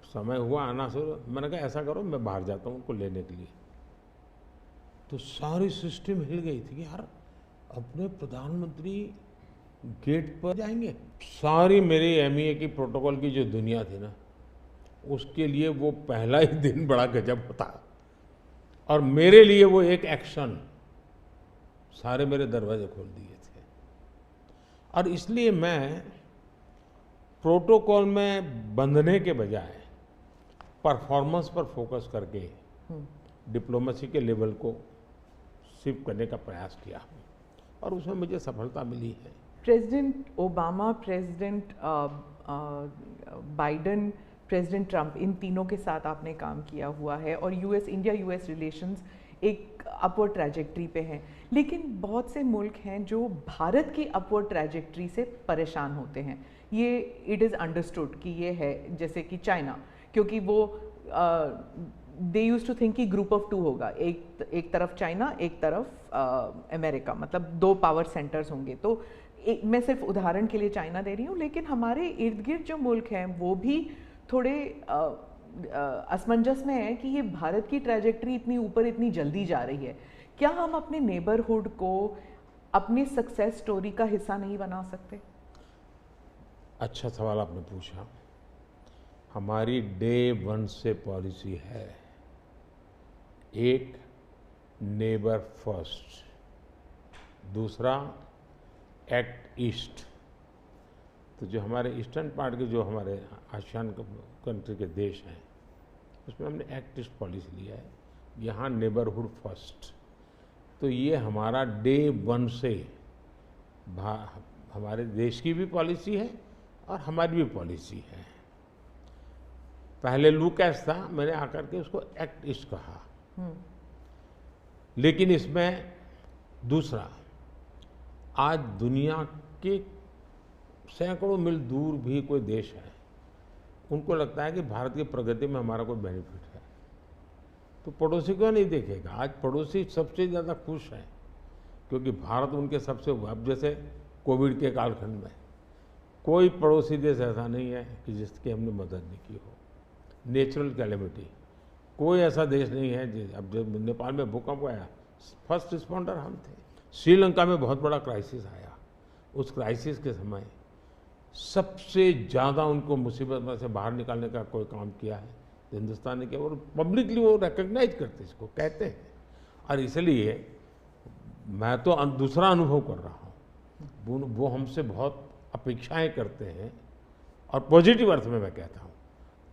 समय हुआ आना शुरू, मैंने कहा ऐसा करो मैं बाहर जाता हूँ उनको लेने के लिए। तो सारी सिस्टम हिल गई थी कि यार अपने प्रधानमंत्री गेट पर जाएंगे। सारी मेरी एमईए की प्रोटोकॉल की जो दुनिया थी ना, उसके लिए वो पहला ही दिन बड़ा गजब होता, और मेरे लिए वो एक एक्शन सारे मेरे दरवाजे खोल दिए थे। और इसलिए मैं प्रोटोकॉल में बंधने के बजाय परफॉर्मेंस पर फोकस करके डिप्लोमेसी के लेवल को शिफ्ट करने का प्रयास किया, और उसमें मुझे सफलता मिली है। President Obama, president Biden, president Trump, इन तीनों के साथ आपने काम किया हुआ है, और इंडिया यूएस रिलेशंस एक अपवर्ड ट्रैजेक्टरी पे हैं। लेकिन बहुत से मुल्क हैं जो भारत की अपवर्ड ट्रैजेक्टरी से परेशान होते हैं। ये इट इज़ अंडरस्टूड कि ये है, जैसे कि चाइना, क्योंकि वो दे यूज टू थिंक कि ग्रुप ऑफ टू होगा, एक तरफ चाइना, एक तरफ अमेरिका, मतलब दो पावर सेंटर्स होंगे। तो मैं सिर्फ उदाहरण के लिए चाइना दे रही हूँ, लेकिन हमारे इर्द गिर्द जो मुल्क हैं वो भी थोड़े असमंजस में है कि ये भारत की ट्रैजेक्टरी इतनी ऊपर इतनी जल्दी जा रही है। क्या हम अपने नेबरहुड को अपनी सक्सेस स्टोरी का हिस्सा नहीं बना सकते? अच्छा सवाल आपने पूछा। हमारी डे वन से पॉलिसी है, एक नेबर फर्स्ट, दूसरा एक्ट ईस्ट। तो जो हमारे ईस्टर्न पार्ट के जो हमारे आसियान कंट्री के देश हैं, उसमें हमने एक्ट ईस्ट पॉलिसी लिया है, यहाँ नेबरहुड फर्स्ट। तो ये हमारा डे वन से हमारे देश की भी पॉलिसी है और हमारी भी पॉलिसी है। पहले लूकैस था, मैंने आकर के उसको एक्ट ईस्ट कहा। लेकिन इसमें दूसरा, आज दुनिया के सैकड़ों मील दूर भी कोई देश है, उनको लगता है कि भारत की प्रगति में हमारा कोई बेनिफिट है, तो पड़ोसी को नहीं देखेगा। आज पड़ोसी सबसे ज़्यादा खुश हैं क्योंकि भारत उनके सबसे, अब जैसे कोविड के कालखंड में कोई पड़ोसी देश ऐसा नहीं है कि जिसकी हमने मदद नहीं की हो। नेचुरल कैलेमिटी, कोई ऐसा देश नहीं है। अब जब नेपाल में भूकंप आया, फर्स्ट रिस्पॉन्डर हम थे। श्रीलंका में बहुत बड़ा क्राइसिस आया, उस क्राइसिस के समय सबसे ज़्यादा उनको मुसीबत में से बाहर निकालने का कोई काम किया है तो हिंदुस्तान ने किया, और पब्लिकली वो रिकग्नाइज करते, इसको कहते हैं। और इसलिए मैं तो दूसरा अनुभव कर रहा हूँ, वो हमसे बहुत अपेक्षाएं करते हैं, और पॉजिटिव अर्थ में मैं कहता हूँ,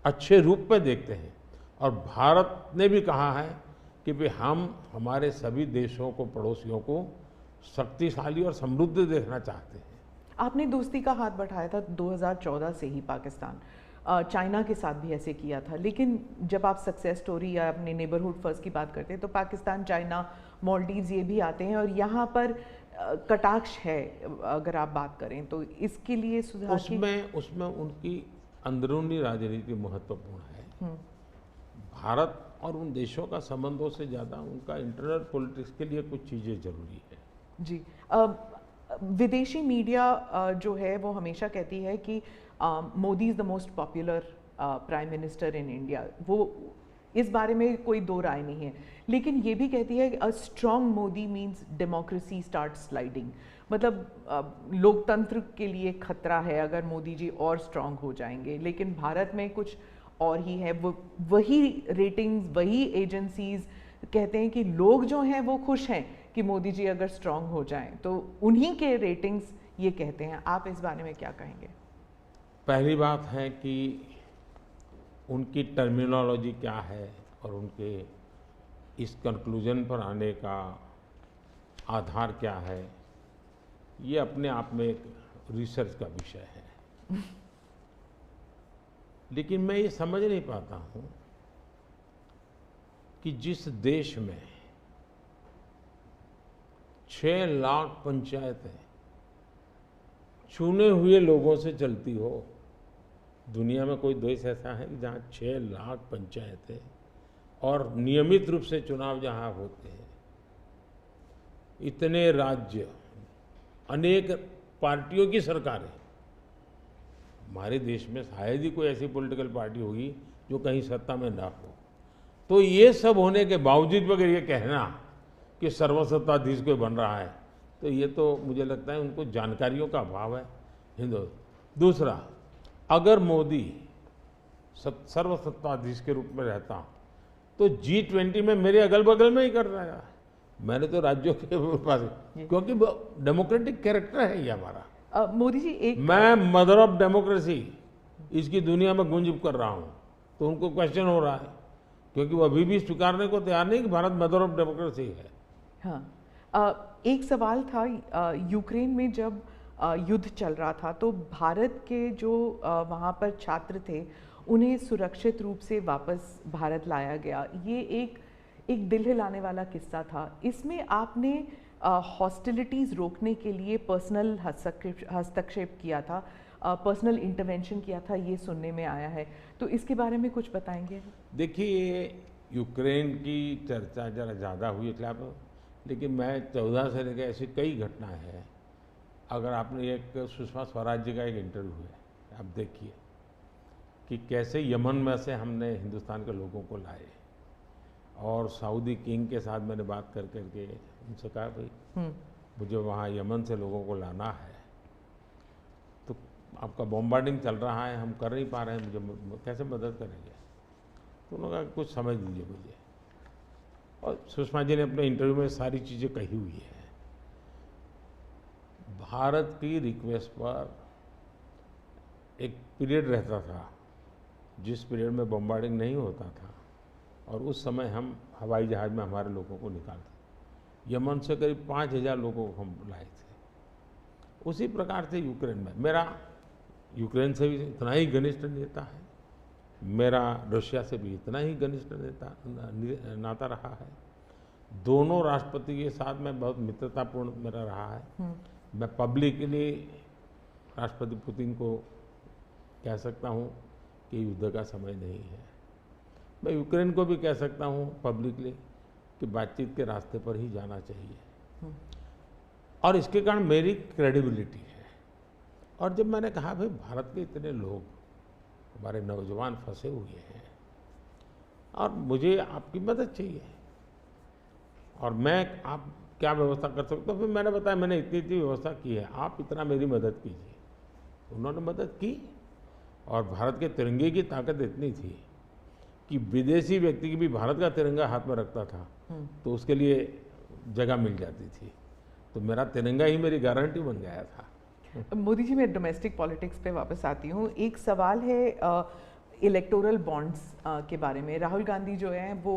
अच्छे रूप में देखते हैं। और भारत ने भी कहा है कि भाई हम हमारे सभी देशों को, पड़ोसियों को शक्तिशाली और समृद्ध देखना चाहते हैं। आपने दोस्ती का हाथ बढ़ाया था 2014 से ही पाकिस्तान, चाइना के साथ भी ऐसे किया था। लेकिन जब आप सक्सेस स्टोरी या अपने नेबरहुड फर्स्ट की बात करते हैं तो पाकिस्तान, चाइना, मालदीव्स ये भी आते हैं, और यहाँ पर कटाक्ष है, अगर आप बात करें तो इसके लिए सुधार की? उसमें उनकी अंदरूनी राजनीति महत्वपूर्ण है। भारत और उन देशों का संबंधों से ज़्यादा उनका इंटरनल पॉलिटिक्स के लिए कुछ चीज़ें जरूरी है। जी, विदेशी मीडिया जो है वो हमेशा कहती है कि Modi is the most popular prime minister in India. वो इस बारे में कोई दो राय नहीं है, लेकिन ये भी कहती है कि a strong Modi means democracy start sliding. मतलब लोकतंत्र के लिए खतरा है अगर मोदी जी और स्ट्रॉन्ग हो जाएंगे। लेकिन भारत में कुछ और ही है। वो वही रेटिंग्स, वही एजेंसीज कहते हैं कि लोग जो हैं वो खुश हैं कि मोदी जी अगर स्ट्रॉन्ग हो जाएं, तो उन्हीं के रेटिंग्स ये कहते हैं। आप इस बारे में क्या कहेंगे? पहली बात है कि उनकी टर्मिनोलॉजी क्या है और उनके इस कंक्लूजन पर आने का आधार क्या है, ये अपने आप में एक रिसर्च का विषय है। लेकिन मैं ये समझ नहीं पाता हूँ कि जिस देश में 6 लाख पंचायतें चुने हुए लोगों से चलती हो, दुनिया में कोई देश ऐसा है कि जहाँ 6 लाख पंचायतें और नियमित रूप से चुनाव जहाँ होते हैं, इतने राज्य, अनेक पार्टियों की सरकारें। हमारे देश में शायद ही कोई ऐसी पॉलिटिकल पार्टी होगी जो कहीं सत्ता में ना हो। तो ये सब होने के बावजूद अगर ये कहना कि सर्वसत्ताधीश कोई बन रहा है, तो ये तो मुझे लगता है उनको जानकारियों का अभाव है हिंदू। दूसरा, अगर मोदी सर्वसत्ताधीश के रूप में रहता तो G20 में मेरे अगल बगल में ही कर रहा है। मैंने तो राज्यों के पास, क्योंकि डेमोक्रेटिक कैरेक्टर है ये हमारा। मोदी जी, मैं मदर ऑफ डेमोक्रेसी इसकी दुनिया में गुंज कर रहा हूँ, तो उनको क्वेश्चन हो रहा है, क्योंकि वो अभी भी स्वीकारने को तैयार नहीं कि भारत मदर ऑफ डेमोक्रेसी है। हाँ, एक सवाल था, यूक्रेन में जब युद्ध चल रहा था तो भारत के जो वहाँ पर छात्र थे उन्हें सुरक्षित रूप से वापस भारत लाया गया। ये एक दिल हिलाने वाला किस्सा था। इसमें आपने हॉस्टिलिटीज़ रोकने के लिए पर्सनल हस्तक्षेप किया था, पर्सनल इंटरवेंशन किया था, ये सुनने में आया है। तो इसके बारे में कुछ बताएंगे? देखिए, यूक्रेन की चर्चा ज़रा ज़्यादा हुई खिलाफ, लेकिन मैं 14 से लेकर ऐसी कई घटनाएं हैं। अगर आपने एक सुषमा स्वराज जी का एक इंटरव्यू है, आप देखिए कि कैसे यमन में से हमने हिंदुस्तान के लोगों को लाए, और सऊदी किंग के साथ मैंने बात करके उनसे कहा भाई मुझे वहाँ यमन से लोगों को लाना है, तो आपका बॉम्बार्डिंग चल रहा है, हम कर नहीं पा रहे हैं, मुझे कैसे मदद करेंगे? तो उन्होंने कहा कुछ समझ दीजिए मुझे। और सुषमा जी ने अपने इंटरव्यू में सारी चीज़ें कही हुई है। भारत की रिक्वेस्ट पर एक पीरियड रहता था जिस पीरियड में बॉम्बार्डिंग नहीं होता था, और उस समय हम हवाई जहाज़ में हमारे लोगों को निकालते। यमन से करीब 5000 लोगों को हम लाए थे। उसी प्रकार से यूक्रेन में मेरा यूक्रेन से भी इतना ही घनिष्ठ नेता है, मेरा रशिया से भी इतना ही घनिष्ठ नाता रहा है। दोनों राष्ट्रपति के साथ में बहुत मित्रतापूर्ण मेरा रहा है। मैं पब्लिकली राष्ट्रपति पुतिन को कह सकता हूँ कि युद्ध का समय नहीं है। मैं यूक्रेन को भी कह सकता हूँ पब्लिकली कि बातचीत के रास्ते पर ही जाना चाहिए, और इसके कारण मेरी क्रेडिबिलिटी है। और जब मैंने कहा भाई भारत के इतने लोग, हमारे नौजवान फंसे हुए हैं और मुझे आपकी मदद चाहिए, और मैं आप क्या व्यवस्था कर सकते हो? फिर मैंने बताया मैंने इतनी व्यवस्था की है, आप इतना मेरी मदद कीजिए। उन्होंने मदद की, और भारत के तिरंगे की ताकत इतनी थी कि विदेशी व्यक्ति की भी भारत का तिरंगा हाथ में रखता था तो उसके लिए जगह मिल जाती थी। तो मेरा तिरंगा ही मेरी गारंटी बन गया था। मोदी जी, मैं डोमेस्टिक पॉलिटिक्स पे वापस आती हूँ। एक सवाल है इलेक्टोरल बॉन्ड्स के बारे में। राहुल गांधी जो हैं वो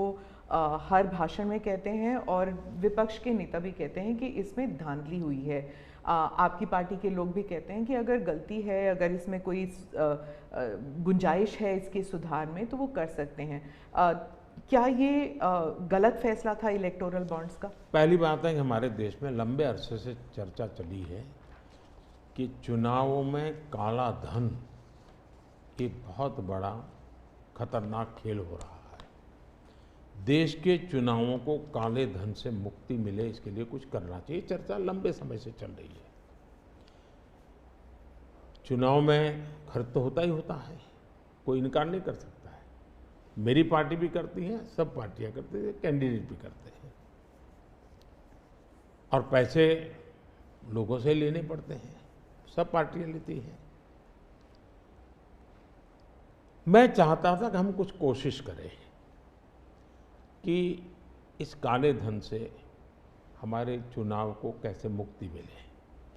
हर भाषण में कहते हैं, और विपक्ष के नेता भी कहते हैं कि इसमें धांधली हुई है। आपकी पार्टी के लोग भी कहते हैं कि अगर गलती है, अगर इसमें कोई गुंजाइश है इसके सुधार में, तो वो कर सकते हैं। क्या ये गलत फैसला था इलेक्टोरल बॉन्ड्स का? पहली बात है कि हमारे देश में लंबे अरसे से चर्चा चली है कि चुनावों में काला धन एक बहुत बड़ा खतरनाक खेल हो रहा है। देश के चुनावों को काले धन से मुक्ति मिले, इसके लिए कुछ करना चाहिए। चर्चा लंबे समय से चल रही है। चुनाव में खर्च तो होता ही होता है, कोई इनकार नहीं कर सकता है। मेरी पार्टी भी करती है, सब पार्टियां करती है, कैंडिडेट भी करते हैं, और पैसे लोगों से लेने पड़ते हैं, सब पार्टियां लेती हैं। मैं चाहता था कि हम कुछ कोशिश करें कि इस काले धन से हमारे चुनाव को कैसे मुक्ति मिले,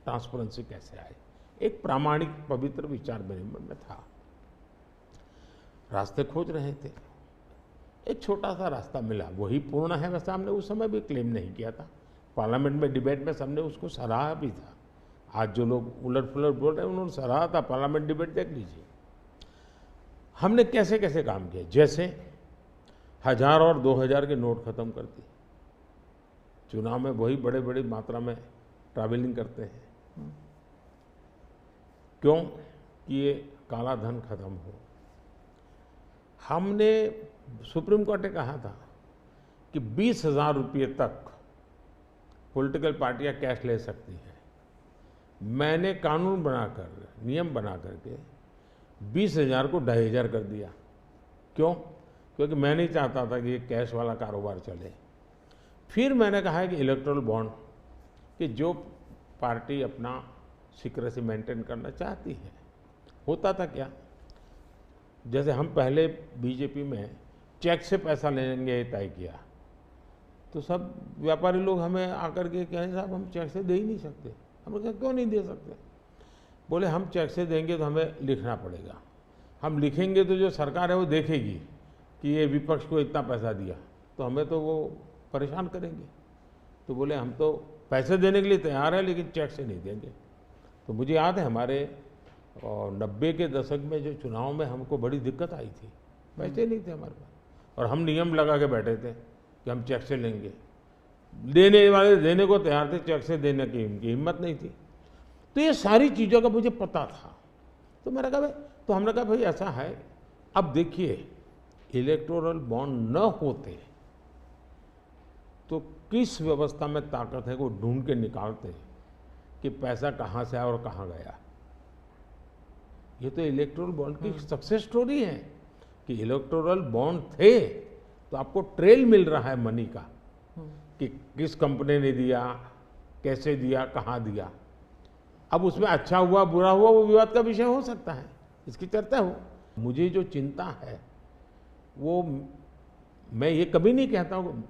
ट्रांसपेरेंसी कैसे आए। एक प्रामाणिक पवित्र विचार मेरे मन में था। रास्ते खोज रहे थे, एक छोटा सा रास्ता मिला, वही पूर्ण है। वैसे हमने उस समय भी क्लेम नहीं किया था, पार्लियामेंट में डिबेट में सबने उसको सराहा भी था। आज जो लोग उलट पुलट बोल रहे हैं उन्होंने सराहा था, पार्लियामेंट डिबेट देख लीजिए। हमने कैसे कैसे काम किया, जैसे 1000 और 2000 के नोट खत्म कर दिए। चुनाव में वही बड़े बड़ी मात्रा में ट्रैवलिंग करते हैं, क्यों कि ये काला धन खत्म हो। हमने सुप्रीम कोर्ट ने कहा था कि 20,000 रुपये तक पॉलिटिकल पार्टियां कैश ले सकती हैं। मैंने कानून बनाकर, नियम बना करके 20,000 को 2,500 कर दिया। क्यों? क्योंकि मैं नहीं चाहता था कि ये कैश वाला कारोबार चले। फिर मैंने कहा है कि इलेक्टोरल बॉन्ड, कि जो पार्टी अपना सीक्रेसी मेंटेन करना चाहती है। होता था क्या, जैसे हम पहले बीजेपी में चेक से पैसा लेंगे ये तय किया, तो सब व्यापारी लोग हमें आकर के कहें साहब हम चेक से दे ही नहीं सकते। हमने कहा क्यों नहीं दे सकते? बोले हम चेक से देंगे तो हमें लिखना पड़ेगा, हम लिखेंगे तो जो सरकार है वो देखेगी कि ये विपक्ष को इतना पैसा दिया, तो हमें तो वो परेशान करेंगे। तो बोले हम तो पैसे देने के लिए तैयार है लेकिन चेक से नहीं देंगे। तो मुझे याद है हमारे 90 के दशक में जो चुनाव में हमको बड़ी दिक्कत आई थी, पैसे नहीं थे हमारे पास, और हम नियम लगा के बैठे थे कि हम चेक से लेंगे। देने वाले देने को तैयार थे, चेक से देने की इनकी हिम्मत नहीं थी। तो ये सारी चीज़ों का मुझे पता था। तो मैंने कहा भाई, तो हमने कहा भाई ऐसा है, अब देखिए इलेक्टोरल बॉन्ड न होते तो किस व्यवस्था में ताकत है वो ढूंढ के निकालते कि पैसा कहाँ से आया और कहाँ गया। ये तो इलेक्टोरल बॉन्ड की सक्सेस स्टोरी है कि इलेक्टोरल बॉन्ड थे तो आपको ट्रेल मिल रहा है मनी का, कि किस कंपनी ने दिया, कैसे दिया, कहाँ दिया। अब उसमें अच्छा हुआ बुरा हुआ वो विवाद का विषय हो सकता है, इसकी चर्चा हो। मुझे जो चिंता है वो, मैं ये कभी नहीं कहता हूँ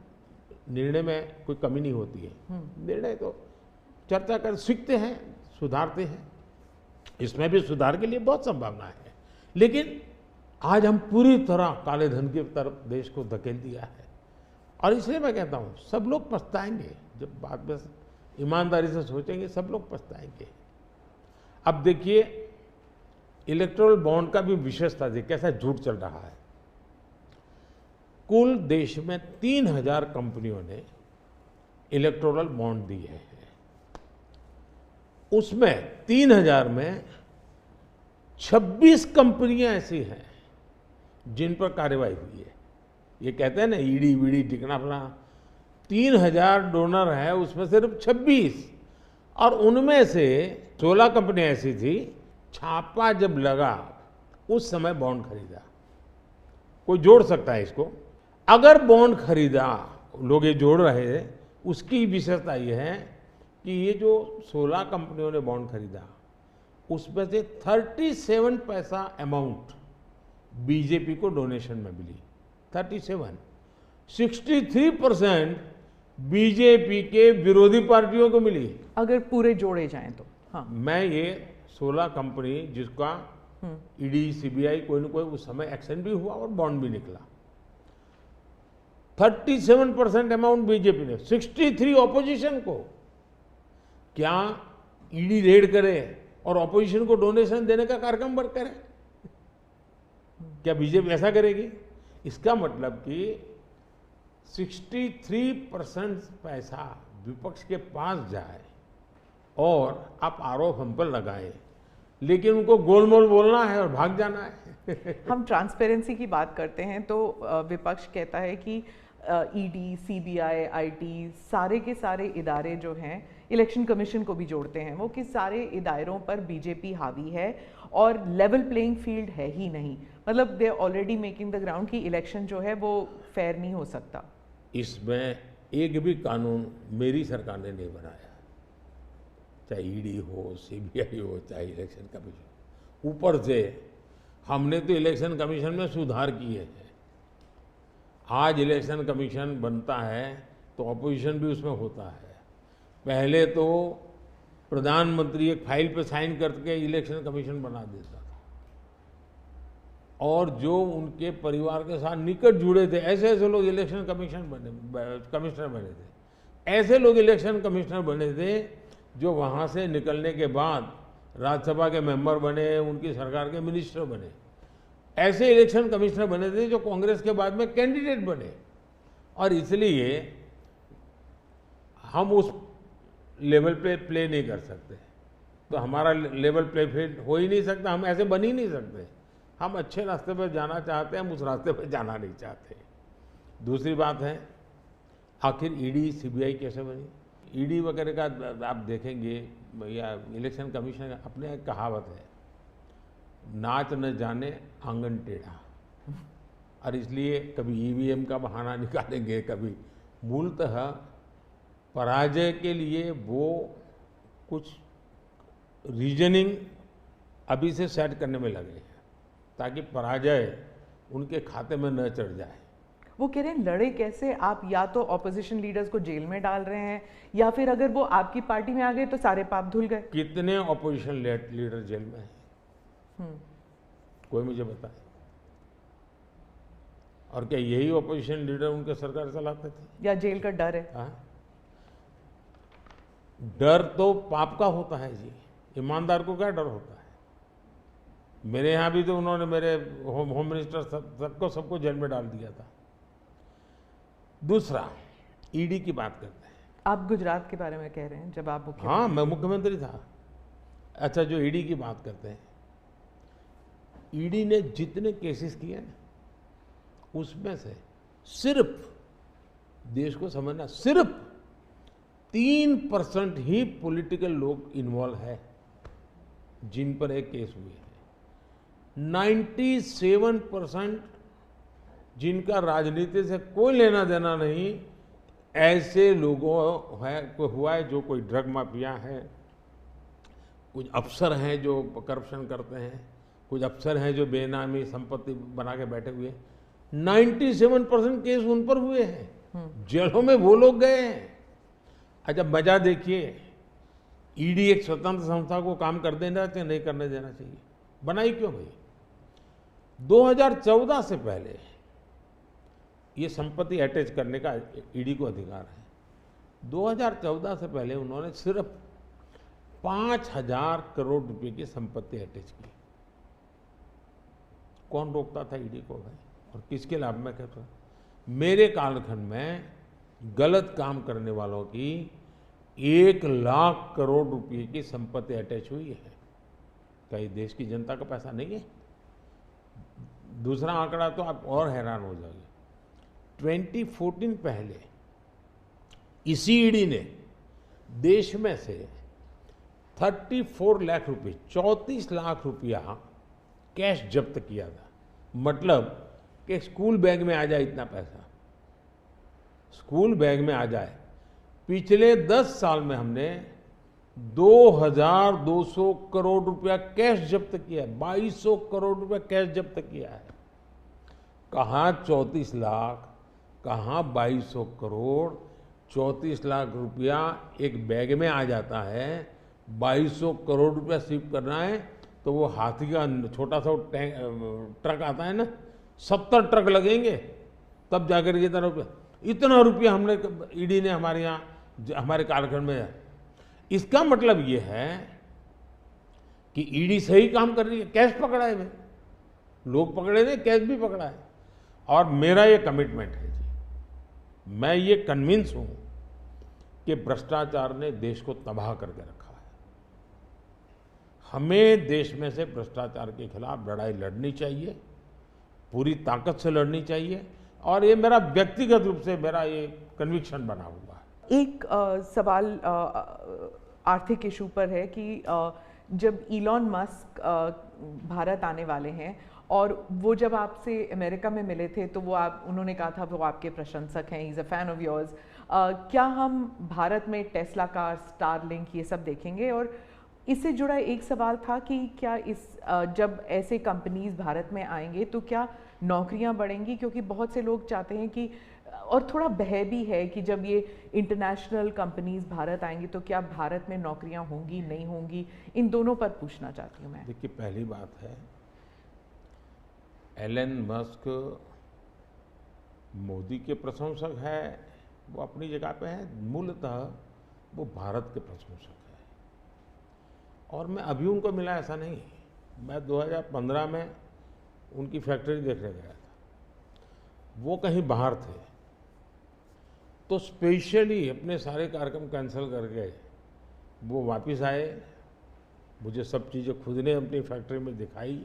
निर्णय में कोई कमी नहीं होती है। निर्णय तो चर्चा कर सीखते हैं, सुधारते हैं, इसमें भी सुधार के लिए बहुत संभावना है। लेकिन आज हम पूरी तरह काले धन की तरफ देश को धकेल दिया है, और इसलिए मैं कहता हूँ सब लोग पछताएंगे। जब बात में ईमानदारी से सोचेंगे सब लोग पछताएंगे। अब देखिए इलेक्टोरल बॉन्ड का भी विशेषता देखिए कैसा झूठ चल रहा है। कुल देश में 3000 कंपनियों ने इलेक्टोरल बॉन्ड दिए हैं। उसमें 3000 में 26 कंपनियां ऐसी हैं जिन पर कार्रवाई हुई है। ये कहते हैं ना ईडी वीडी टिकना फला, 3000 डोनर है, उसमें सिर्फ 26, और उनमें से 16 कंपनियां ऐसी थी छापा जब लगा उस समय बॉन्ड खरीदा। कोई जोड़ सकता है इसको? अगर बॉन्ड खरीदा, लोग ये जोड़ रहे हैं, उसकी विशेषता ये है कि ये जो 16 कंपनियों ने बॉन्ड खरीदा उसमें से 37 पैसा अमाउंट बीजेपी को डोनेशन में मिली। 37, 63% बीजेपी के विरोधी पार्टियों को मिली। अगर पूरे जोड़े जाएं तो हाँ। मैं ये 16 कंपनी जिसका ईडी सीबीआई कोई न कोई उस समय एक्शन भी हुआ और बॉन्ड भी निकला, 37% अमाउंट बीजेपी ने, 63 ऑपोजिशन को। क्या ईडी रेड करे और ऑपोजिशन को डोनेशन देने का कार्यक्रम वर्क करे? क्या बीजेपी ऐसा करेगी? इसका मतलब कि 63% पैसा विपक्ष के पास जाए और आप आरोप हम पर लगाएं, लेकिन उनको गोलमोल बोलना है और भाग जाना है। हम ट्रांसपेरेंसी की बात करते हैं तो विपक्ष कहता है कि ईडी, सीबीआई, आईटी, सारे के सारे इदारे जो हैं, इलेक्शन कमीशन को भी जोड़ते हैं वो, कि सारे इदारों पर बीजेपी हावी है और लेवल प्लेइंग फील्ड है ही नहीं। मतलब they already making the ground कि इलेक्शन जो है वो फेयर नहीं हो सकता। इसमें एक भी कानून मेरी सरकार ने नहीं बनाया, चाहे ईडी हो, सीबीआई हो, चाहे इलेक्शन कमीशन। ऊपर से हमने तो इलेक्शन कमीशन में सुधार किए हैं। आज इलेक्शन कमीशन बनता है तो ऑपोजिशन भी उसमें होता है। पहले तो प्रधानमंत्री एक फाइल पे साइन करके इलेक्शन कमीशन बना देता था, और जो उनके परिवार के साथ निकट जुड़े थे ऐसे ऐसे लोग इलेक्शन कमिश्नर बने थे। ऐसे लोग इलेक्शन कमिश्नर बने थे जो वहाँ से निकलने के बाद राज्यसभा के मेंबर बने, उनकी सरकार के मिनिस्टर बने। ऐसे इलेक्शन कमिश्नर बने थे जो कांग्रेस के बाद में कैंडिडेट बने, और इसलिए हम उस लेवल पे प्ले नहीं कर सकते। तो हमारा लेवल प्ले फील्ड हो ही नहीं सकता, हम ऐसे बन ही नहीं सकते। हम अच्छे रास्ते पर जाना चाहते हैं, हम उस रास्ते पर जाना नहीं चाहते। दूसरी बात है, आखिर ईडी सीबीआई कैसे बनी? ईडी वगैरह का आप देखेंगे या इलेक्शन कमीशन का अपने एक कहावत है, नाच न जाने आंगन टेढ़ा। और इसलिए कभी ईवीएम का बहाना निकालेंगे, कभी मूलतः पराजय के लिए वो कुछ रीजनिंग अभी से सेट करने में लगे हैं ताकि पराजय उनके खाते में न चढ़ जाए। वो कह रहे हैं लड़े कैसे आप? या तो ऑपोजिशन लीडर्स को जेल में डाल रहे हैं, या फिर अगर वो आपकी पार्टी में आ गए तो सारे पाप धुल गए। कितने ऑपोजिशन लीडर जेल में हैं? कोई मुझे बताए। और क्या यही ऑपोजिशन लीडर उनके सरकार चलाते थे? या जेल का डर है? डर तो पाप का होता है जी, ईमानदार को क्या डर होता है? मेरे यहाँ भी तो उन्होंने मेरे होम मिनिस्टर सबको जेल में डाल दिया था। दूसरा, ईडी की बात करते हैं। आप गुजरात के बारे में कह रहे हैं जब आप मुख्यमंत्री? हाँ, मैं मुख्यमंत्री था। अच्छा, जो ईडी की बात करते हैं, ईडी ने जितने केसेस किए ना, उसमें से सिर्फ, देश को समझना, सिर्फ 3% ही पॉलिटिकल लोग इन्वॉल्व है जिन पर एक केस हुए हैं। 97% जिनका राजनीति से कोई लेना देना नहीं, ऐसे लोगों है को हुआ है जो कोई ड्रग माफिया है, कुछ अफसर हैं जो करप्शन करते हैं, कुछ अफसर हैं जो बेनामी संपत्ति बना के बैठे हुए हैं। 97% केस उन पर हुए हैं, जेलों में वो लोग गए हैं। अच्छा, मजा देखिए, ईडी एक स्वतंत्र संस्था को काम कर देना चाहिए, नहीं करने देना चाहिए? बनाई क्यों भाई? 2014 से पहले ये संपत्ति अटैच करने का ईडी को अधिकार है। 2014 से पहले उन्होंने सिर्फ 5,000 करोड़ रुपए की संपत्ति अटैच की। कौन रोकता था ईडी को भाई? और किसके लाभ में कहता? मेरे कालखंड में गलत काम करने वालों की 1 लाख करोड़ रुपए की संपत्ति अटैच हुई है। क्या ये देश की जनता का पैसा नहीं है? दूसरा आंकड़ा तो आप और हैरान हो जाओगे। 2014 पहले इसी ईडी ने देश में से 34 लाख रुपए, 34 लाख रुपया कैश जब्त किया था। मतलब कि स्कूल बैग में आ जाए इतना पैसा, स्कूल बैग में आ जाए। पिछले 10 साल में हमने 2,200 करोड़ रुपया कैश जब्त किया है। 2,200 करोड़ रुपया कैश जब्त किया है। कहाँ 34 लाख, कहाँ 2,200 करोड़। 34 लाख रुपया एक बैग में आ जाता है। 2,200 करोड़ रुपया शिफ्ट करना है तो वो हाथी का छोटा सा ट्रक आता है ना, 70 ट्रक लगेंगे तब जाकर इतना रुपया हमने ईडी ने हमारे यहाँ हमारे कालखंड में। इसका मतलब ये है कि ईडी सही काम कर रही है। कैश पकड़ा है भाई, लोग पकड़े नहीं, कैश भी पकड़ा है। और मेरा ये कमिटमेंट है जी मैं ये कन्विंस हूं कि भ्रष्टाचार ने देश को तबाह करके रखा है। हमें देश में से भ्रष्टाचार के खिलाफ लड़ाई लड़नी चाहिए, पूरी ताकत से लड़नी चाहिए, और ये मेरा व्यक्तिगत रूप से मेरा ये कन्विक्शन बना हुआ है। एक सवाल आर्थिक इशू पर है कि जब इलॉन मस्क भारत आने वाले हैं, और वो जब आपसे अमेरिका में मिले थे तो उन्होंने कहा था वो आपके प्रशंसक हैं, he is a fan of yours. क्या हम भारत में टेस्ला कार, स्टारलिंक, ये सब देखेंगे? और इससे जुड़ा एक सवाल था कि क्या जब ऐसे कंपनीज भारत में आएंगे तो क्या नौकरियां बढ़ेंगी? क्योंकि बहुत से लोग चाहते हैं कि, और थोड़ा भय भी है कि जब ये इंटरनेशनल कंपनीज भारत आएंगी तो क्या भारत में नौकरियां होंगी, नहीं होंगी? इन दोनों पर पूछना चाहती हूँ मैं। देखिए, पहली बात है, एलन मस्क मोदी के प्रशंसक है, वो अपनी जगह पे है। मूलतः वो भारत के प्रशंसक है, और मैं अभी उनको मिला ऐसा नहीं। मैं 2015 में उनकी फैक्ट्री देखने गया था, वो कहीं बाहर थे, तो स्पेशली अपने सारे कार्यक्रम कैंसिल करके वो वापस आए। मुझे सब चीज़ें खुद ने अपनी फैक्ट्री में दिखाई,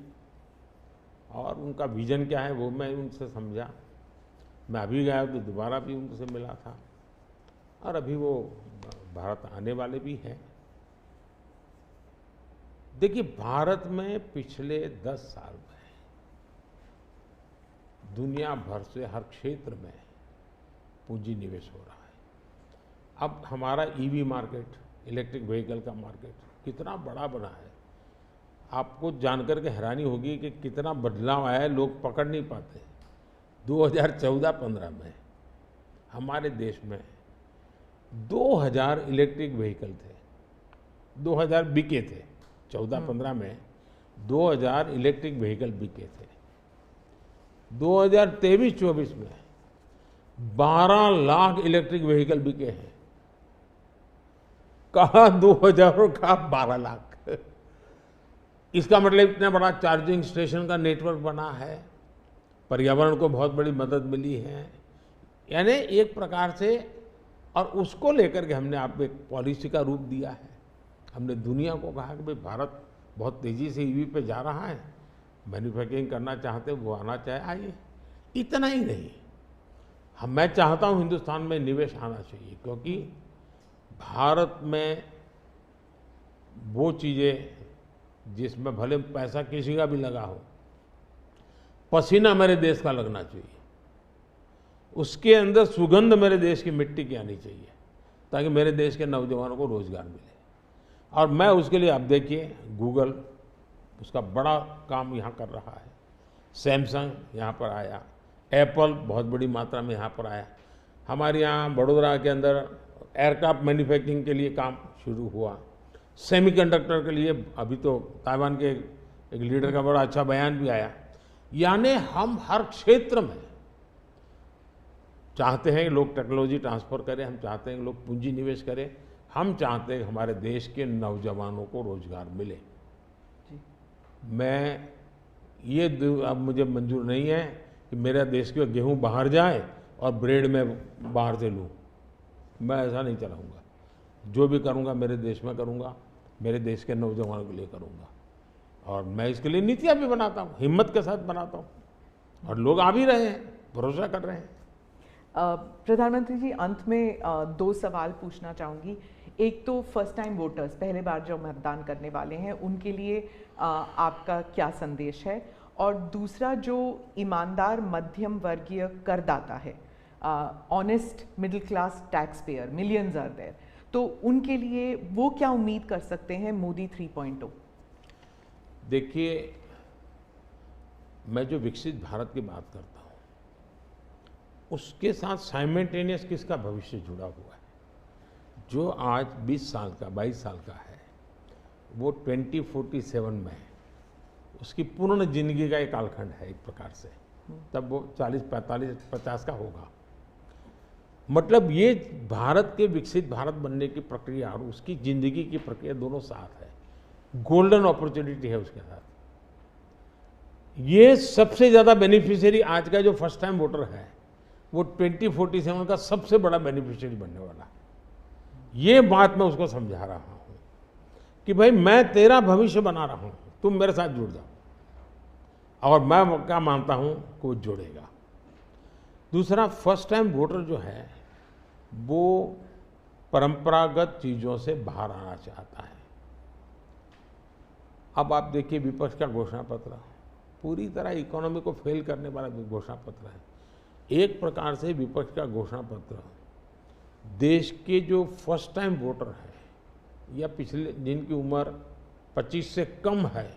और उनका विजन क्या है वो मैं उनसे समझा। मैं अभी गया तो दोबारा भी उनसे मिला था, और अभी वो भारत आने वाले भी हैं। देखिए, भारत में पिछले 10 साल में दुनिया भर से हर क्षेत्र में पूंजी निवेश हो रहा है। अब हमारा ईवी मार्केट, इलेक्ट्रिक व्हीकल का मार्केट कितना बड़ा बना है, आपको जानकर के हैरानी होगी कि कितना बदलाव आया है, लोग पकड़ नहीं पाते। 2014-15 में हमारे देश में 2000 इलेक्ट्रिक व्हीकल थे, 2000 बिके थे। 14-15 में 2000 इलेक्ट्रिक व्हीकल बिके थे। 2023-24 में 12 लाख इलेक्ट्रिक व्हीकल बिके हैं। कहा 2000 और कहा 12 लाख। इसका मतलब इतना बड़ा चार्जिंग स्टेशन का नेटवर्क बना है, पर्यावरण को बहुत बड़ी मदद मिली है। यानी एक प्रकार से, और उसको लेकर के हमने आपको एक पॉलिसी का रूप दिया है। हमने दुनिया को कहा कि भाई भारत बहुत तेजी से ईवी पे जा रहा है, मैन्युफैक्चरिंग करना चाहते वो आना चाहे आइए। इतना ही नहीं, मैं चाहता हूँ हिंदुस्तान में निवेश आना चाहिए, क्योंकि भारत में वो चीज़ें जिसमें भले पैसा किसी का भी लगा हो, पसीना मेरे देश का लगना चाहिए, उसके अंदर सुगंध मेरे देश की मिट्टी की आनी चाहिए, ताकि मेरे देश के नौजवानों को रोजगार मिले। और मैं उसके लिए, आप देखिए, गूगल उसका बड़ा काम यहाँ कर रहा है, सैमसंग यहाँ पर आया, एप्पल बहुत बड़ी मात्रा में यहाँ पर आया। हमारे यहाँ बड़ोदरा के अंदर एयरक्राफ्ट मैन्युफैक्चरिंग के लिए काम शुरू हुआ, सेमीकंडक्टर के लिए अभी तो ताइवान के एक लीडर का बड़ा अच्छा बयान भी आया। यानी हम हर क्षेत्र में चाहते हैं कि लोग टेक्नोलॉजी ट्रांसफर करें, हम चाहते हैं कि लोग पूंजी निवेश करें, हम चाहते हैं कि हमारे देश के नौजवानों को रोजगार मिले। मैं ये अब मुझे मंजूर नहीं है कि मेरा देश के गेहूं बाहर जाए और ब्रेड में बाहर से लूँ। मैं ऐसा नहीं चलाऊँगा। जो भी करूँगा मेरे देश में करूँगा, मेरे देश के नौजवानों के लिए करूँगा, और मैं इसके लिए नीतियाँ भी बनाता हूँ, हिम्मत के साथ बनाता हूँ, और लोग आ भी रहे हैं, भरोसा कर रहे हैं। प्रधानमंत्री जी, अंत में 2 सवाल पूछना चाहूँगी। एक तो फर्स्ट टाइम वोटर्स, पहले बार जो मतदान करने वाले हैं, उनके लिए आपका क्या संदेश है? और दूसरा, जो ईमानदार मध्यम वर्गीय करदाता है, honest middle class tax payer, millions are there, तो उनके लिए वो क्या उम्मीद कर सकते हैं मोदी 3.0? देखिए, मैं जो विकसित भारत की बात करता हूँ, उसके साथ साइमल्टेनियस किसका भविष्य जुड़ा हुआ है? जो आज 20 साल का, 22 साल का है, वो 2047 में है, उसकी पूर्ण जिंदगी का एक कालखंड है एक प्रकार से, तब वो 40, 45, 50 का होगा। मतलब ये भारत के विकसित भारत बनने की प्रक्रिया और उसकी जिंदगी की प्रक्रिया दोनों साथ है, गोल्डन अपॉर्चुनिटी है उसके साथ। ये सबसे ज़्यादा बेनिफिशियरी आज का जो फर्स्ट टाइम वोटर है वो 2047 का सबसे बड़ा बेनिफिशियरी बनने वाला है। ये बात मैं उसको समझा रहा हूँ कि भाई मैं तेरा भविष्य बना रहा हूँ, तुम मेरे साथ जुड़ जाओ। और मैं क्या मानता हूँ कि वो जुड़ेगा। दूसरा, फर्स्ट टाइम वोटर जो है वो परंपरागत चीज़ों से बाहर आना चाहता है। अब आप देखिए विपक्ष का घोषणा पत्र पूरी तरह इकोनॉमी को फेल करने वाला घोषणा पत्र है। एक प्रकार से विपक्ष का घोषणा पत्र देश के जो फर्स्ट टाइम वोटर है या पिछले जिनकी उम्र 25 से कम है,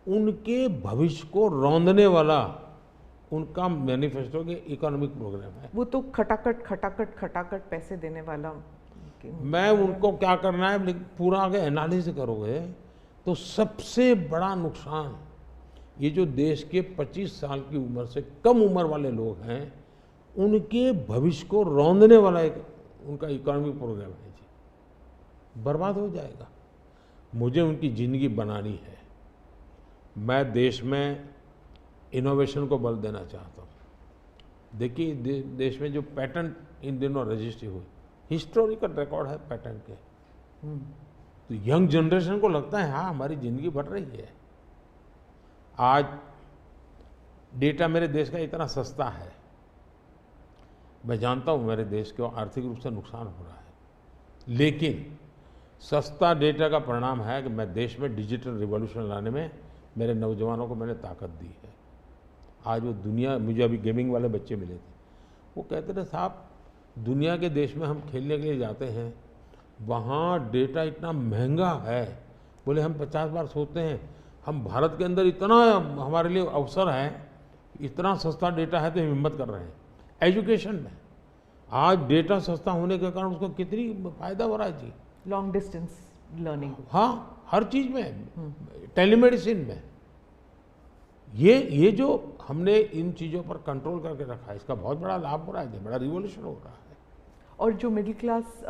उनके भविष्य को रौंदने वाला उनका मैनिफेस्टो के इकोनॉमिक प्रोग्राम है। वो तो खटाखट खटाखट खटाखट पैसे देने वाला। मैं उनको क्या करना है, पूरा अगर एनालिसिस करोगे तो सबसे बड़ा नुकसान ये जो देश के 25 साल की उम्र से कम उम्र वाले लोग हैं, उनके भविष्य को रौंदने वाला एक उनका इकोनॉमिक प्रोग्राम है जी। बर्बाद हो जाएगा। मुझे उनकी ज़िंदगी बनानी है। मैं देश में इनोवेशन को बल देना चाहता हूँ। देखिए देश में जो पैटेंट इन दिनों रजिस्ट्री हुई, हिस्टोरिकल रिकॉर्ड है पैटेंट के। तो यंग जनरेशन को लगता है हाँ हमारी ज़िंदगी बढ़ रही है। आज डेटा मेरे देश का इतना सस्ता है, मैं जानता हूँ मेरे देश को आर्थिक रूप से नुकसान हो रहा है, लेकिन सस्ता डेटा का परिणाम है कि मैं देश में डिजिटल रिवॉल्यूशन लाने में मेरे नौजवानों को मैंने ताकत दी है। आज वो दुनिया, मुझे अभी गेमिंग वाले बच्चे मिले थे, वो कहते थे साहब दुनिया के देश में हम खेलने के लिए जाते हैं, वहाँ डेटा इतना महंगा है। बोले हम 50 बार सोचते हैं, हम भारत के अंदर इतना हमारे लिए अवसर है, इतना सस्ता डेटा है तो हम हिम्मत कर रहे हैं। एजुकेशन में आज डेटा सस्ता होने के कारण उसको कितनी फायदा हो रहा है जी। लॉन्ग डिस्टेंस लर्निंग, हाँ हर चीज़ में, टेलीमेडिसिन में। ये जो हमने इन चीज़ों पर कंट्रोल करके रखा है, इसका बहुत बड़ा लाभ हो रहा है, बड़ा रिवॉल्यूशन हो रहा है। और जो मिडिल क्लास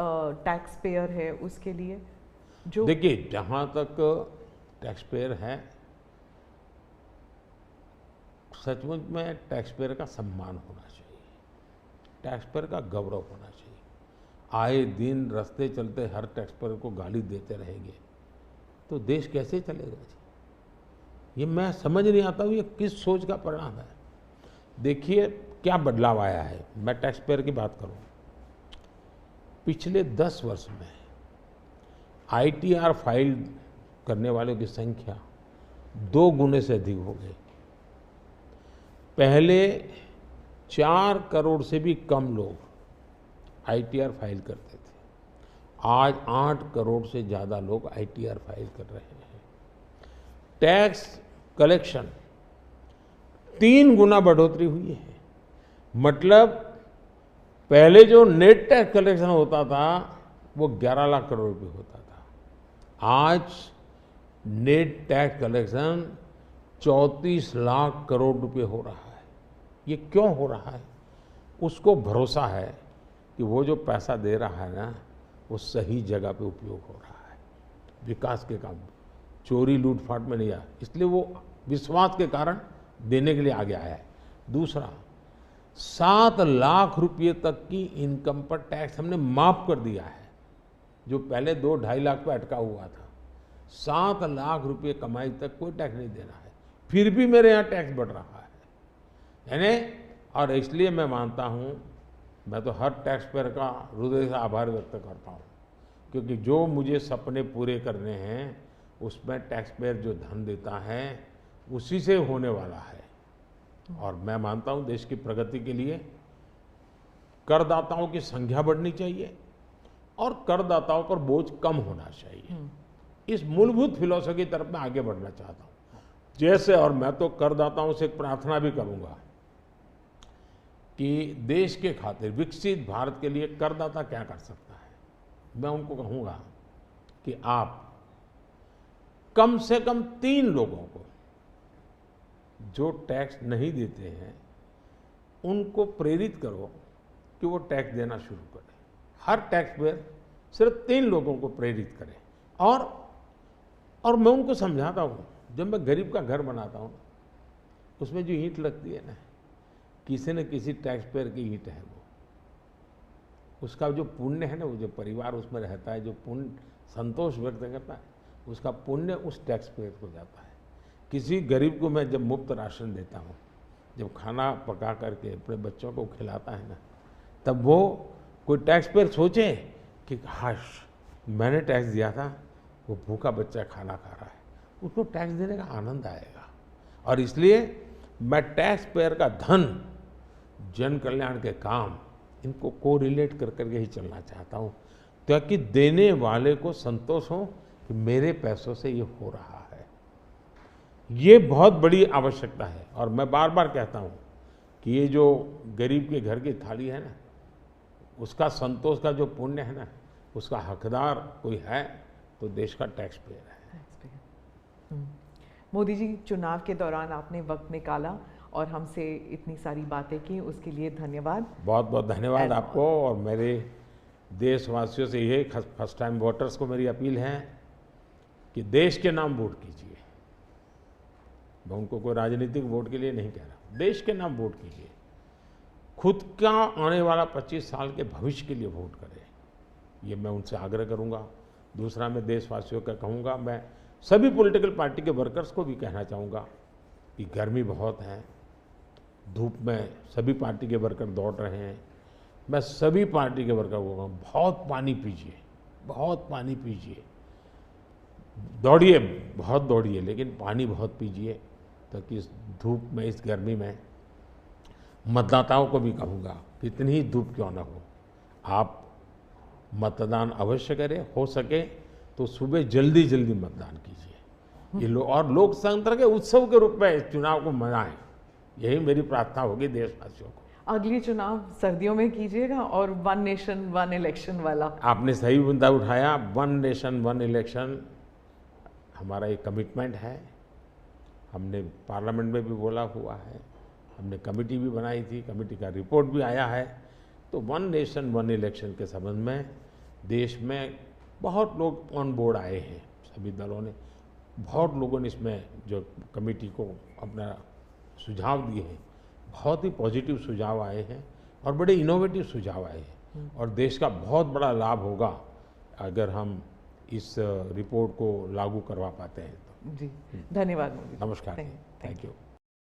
टैक्स पेयर है उसके लिए जो देखिए जहाँ तक टैक्स पेयर है, सचमुच में टैक्स पेयर का सम्मान होना चाहिए, टैक्स पेयर का गौरव होना चाहिए। आए दिन रास्ते चलते हर टैक्स पेयर को गाली देते रहेंगे तो देश कैसे चलेगा जी। ये मैं समझ नहीं आता हूँ ये किस सोच का परिणाम है। देखिए क्या बदलाव आया है। मैं टैक्स पेयर की बात करूँ, पिछले 10 वर्ष में ITR फाइल करने वालों की संख्या 2 गुने से अधिक हो गई। पहले 4 करोड़ से भी कम लोग ITR फाइल करते थे, आज 8 करोड़ से ज़्यादा लोग ITR फाइल कर रहे हैं। टैक्स कलेक्शन 3 गुना बढ़ोतरी हुई है। मतलब पहले जो नेट टैक्स कलेक्शन होता था वो 11 लाख करोड़ रुपए होता था, आज net tax collection 34 lakh crore रुपए हो रहा है। ये क्यों हो रहा है? उसको भरोसा है कि वो जो पैसा दे रहा है ना, वो सही जगह पे उपयोग हो रहा है, विकास के काम, चोरी लूटफाट में नहीं आया, इसलिए वो विश्वास के कारण देने के लिए आगे आया है। दूसरा, 7 लाख रुपये तक की इनकम पर टैक्स हमने माफ कर दिया है, जो पहले 2-2.5 लाख पे अटका हुआ था। 7 लाख रुपये कमाई तक कोई टैक्स नहीं देना है, फिर भी मेरे यहाँ टैक्स बढ़ रहा है। यानी, और इसलिए मैं मानता हूँ, मैं तो हर टैक्स पेयर का हृदय से आभार व्यक्त करता हूँ, क्योंकि जो मुझे सपने पूरे करने हैं उसमें टैक्स पेयर जो धन देता है उसी से होने वाला है। और मैं मानता हूँ देश की प्रगति के लिए करदाताओं की संख्या बढ़नी चाहिए और करदाताओं पर बोझ कम होना चाहिए। इस मूलभूत फिलॉसफी की तरफ मैं आगे बढ़ना चाहता हूँ। जैसे, और मैं तो करदाताओं से एक प्रार्थना भी करूँगा कि देश के खातिर, विकसित भारत के लिए करदाता क्या कर सकता है। मैं उनको कहूँगा कि आप कम से कम 3 लोगों को जो टैक्स नहीं देते हैं उनको प्रेरित करो कि वो टैक्स देना शुरू करें। हर टैक्स पेयर सिर्फ 3 लोगों को प्रेरित करें। और मैं उनको समझाता हूँ, जब मैं गरीब का घर बनाता हूँ उसमें जो ईंट लगती है ना, किसी न किसी टैक्स पेयर की ईंट है वो। उसका जो पुण्य है ना, वो जो परिवार उसमें रहता है, जो पुण्य संतोष व्यक्त करता है, उसका पुण्य उस टैक्स पेयर को जाता है। किसी गरीब को मैं जब मुफ्त राशन देता हूँ, जब खाना पका करके अपने बच्चों को खिलाता है ना, तब वो कोई टैक्स पेयर सोचे कि हाश मैंने टैक्स दिया था, वो भूखा बच्चा खाना खा रहा है, उसको टैक्स देने का आनंद आएगा। और इसलिए मैं टैक्स पेयर का धन, जन कल्याण के काम, इनको कोरिलेट कर करके ही चलना चाहता हूँ, ताकि देने वाले को संतोष हो कि मेरे पैसों से ये हो रहा है। ये बहुत बड़ी आवश्यकता है। और मैं बार बार कहता हूँ कि ये जो गरीब के घर की थाली है ना, उसका संतोष का जो पुण्य है ना, उसका हकदार कोई है तो देश का टैक्स पेयर है। मोदी जी, चुनाव के दौरान आपने वक्त निकाला और हमसे इतनी सारी बातें की, उसके लिए धन्यवाद। बहुत बहुत धन्यवाद आपको। और मेरे देशवासियों से ये फर्स्ट टाइम वोटर्स को मेरी अपील है कि देश के नाम वोट कीजिए। मैं उनको कोई राजनीतिक वोट के लिए नहीं कह रहा, देश के नाम वोट कीजिए। खुद का आने वाला 25 साल के भविष्य के लिए वोट करें, ये मैं उनसे आग्रह करूंगा। दूसरा, मैं देशवासियों का कहूँगा, मैं सभी पॉलिटिकल पार्टी के वर्कर्स को भी कहना चाहूँगा कि गर्मी बहुत है, धूप में सभी पार्टी के वर्कर दौड़ रहे हैं। मैं सभी पार्टी के वर्कर को कहूँगा, बहुत पानी पीजिए, बहुत पानी पीजिए, दौड़िए, बहुत दौड़िए, लेकिन पानी बहुत पीजिए, ताकि इस धूप में, इस गर्मी में मतदाताओं को भी कहूँगा कि इतनी ही धूप क्यों ना हो, आप मतदान अवश्य करें। हो सके तो सुबह जल्दी जल्दी मतदान कीजिए। ये और लोकतंत्र के उत्सव के रूप में चुनाव को मनाएं, यही मेरी प्रार्थना होगी देशवासियों को। अगली चुनाव सर्दियों में कीजिएगा और 1 नेशन 1 इलेक्शन वाला। आपने सही मुद्दा उठाया। 1 नेशन 1 इलेक्शन हमारा एक कमिटमेंट है। हमने पार्लियामेंट में भी बोला हुआ है, हमने कमेटी भी बनाई थी, कमेटी का रिपोर्ट भी आया है। तो 1 नेशन 1 इलेक्शन के संबंध में देश में बहुत लोग ऑन बोर्ड आए हैं, सभी दलों ने, बहुत लोगों ने इसमें जो कमेटी को अपना सुझाव दिए हैं, बहुत ही पॉजिटिव सुझाव आए हैं और बड़े इनोवेटिव सुझाव आए हैं। और देश का बहुत बड़ा लाभ होगा अगर हम इस रिपोर्ट को लागू करवा पाते हैं तो। जी, धन्यवाद मोदी जी। नमस्कार, थैंक यू।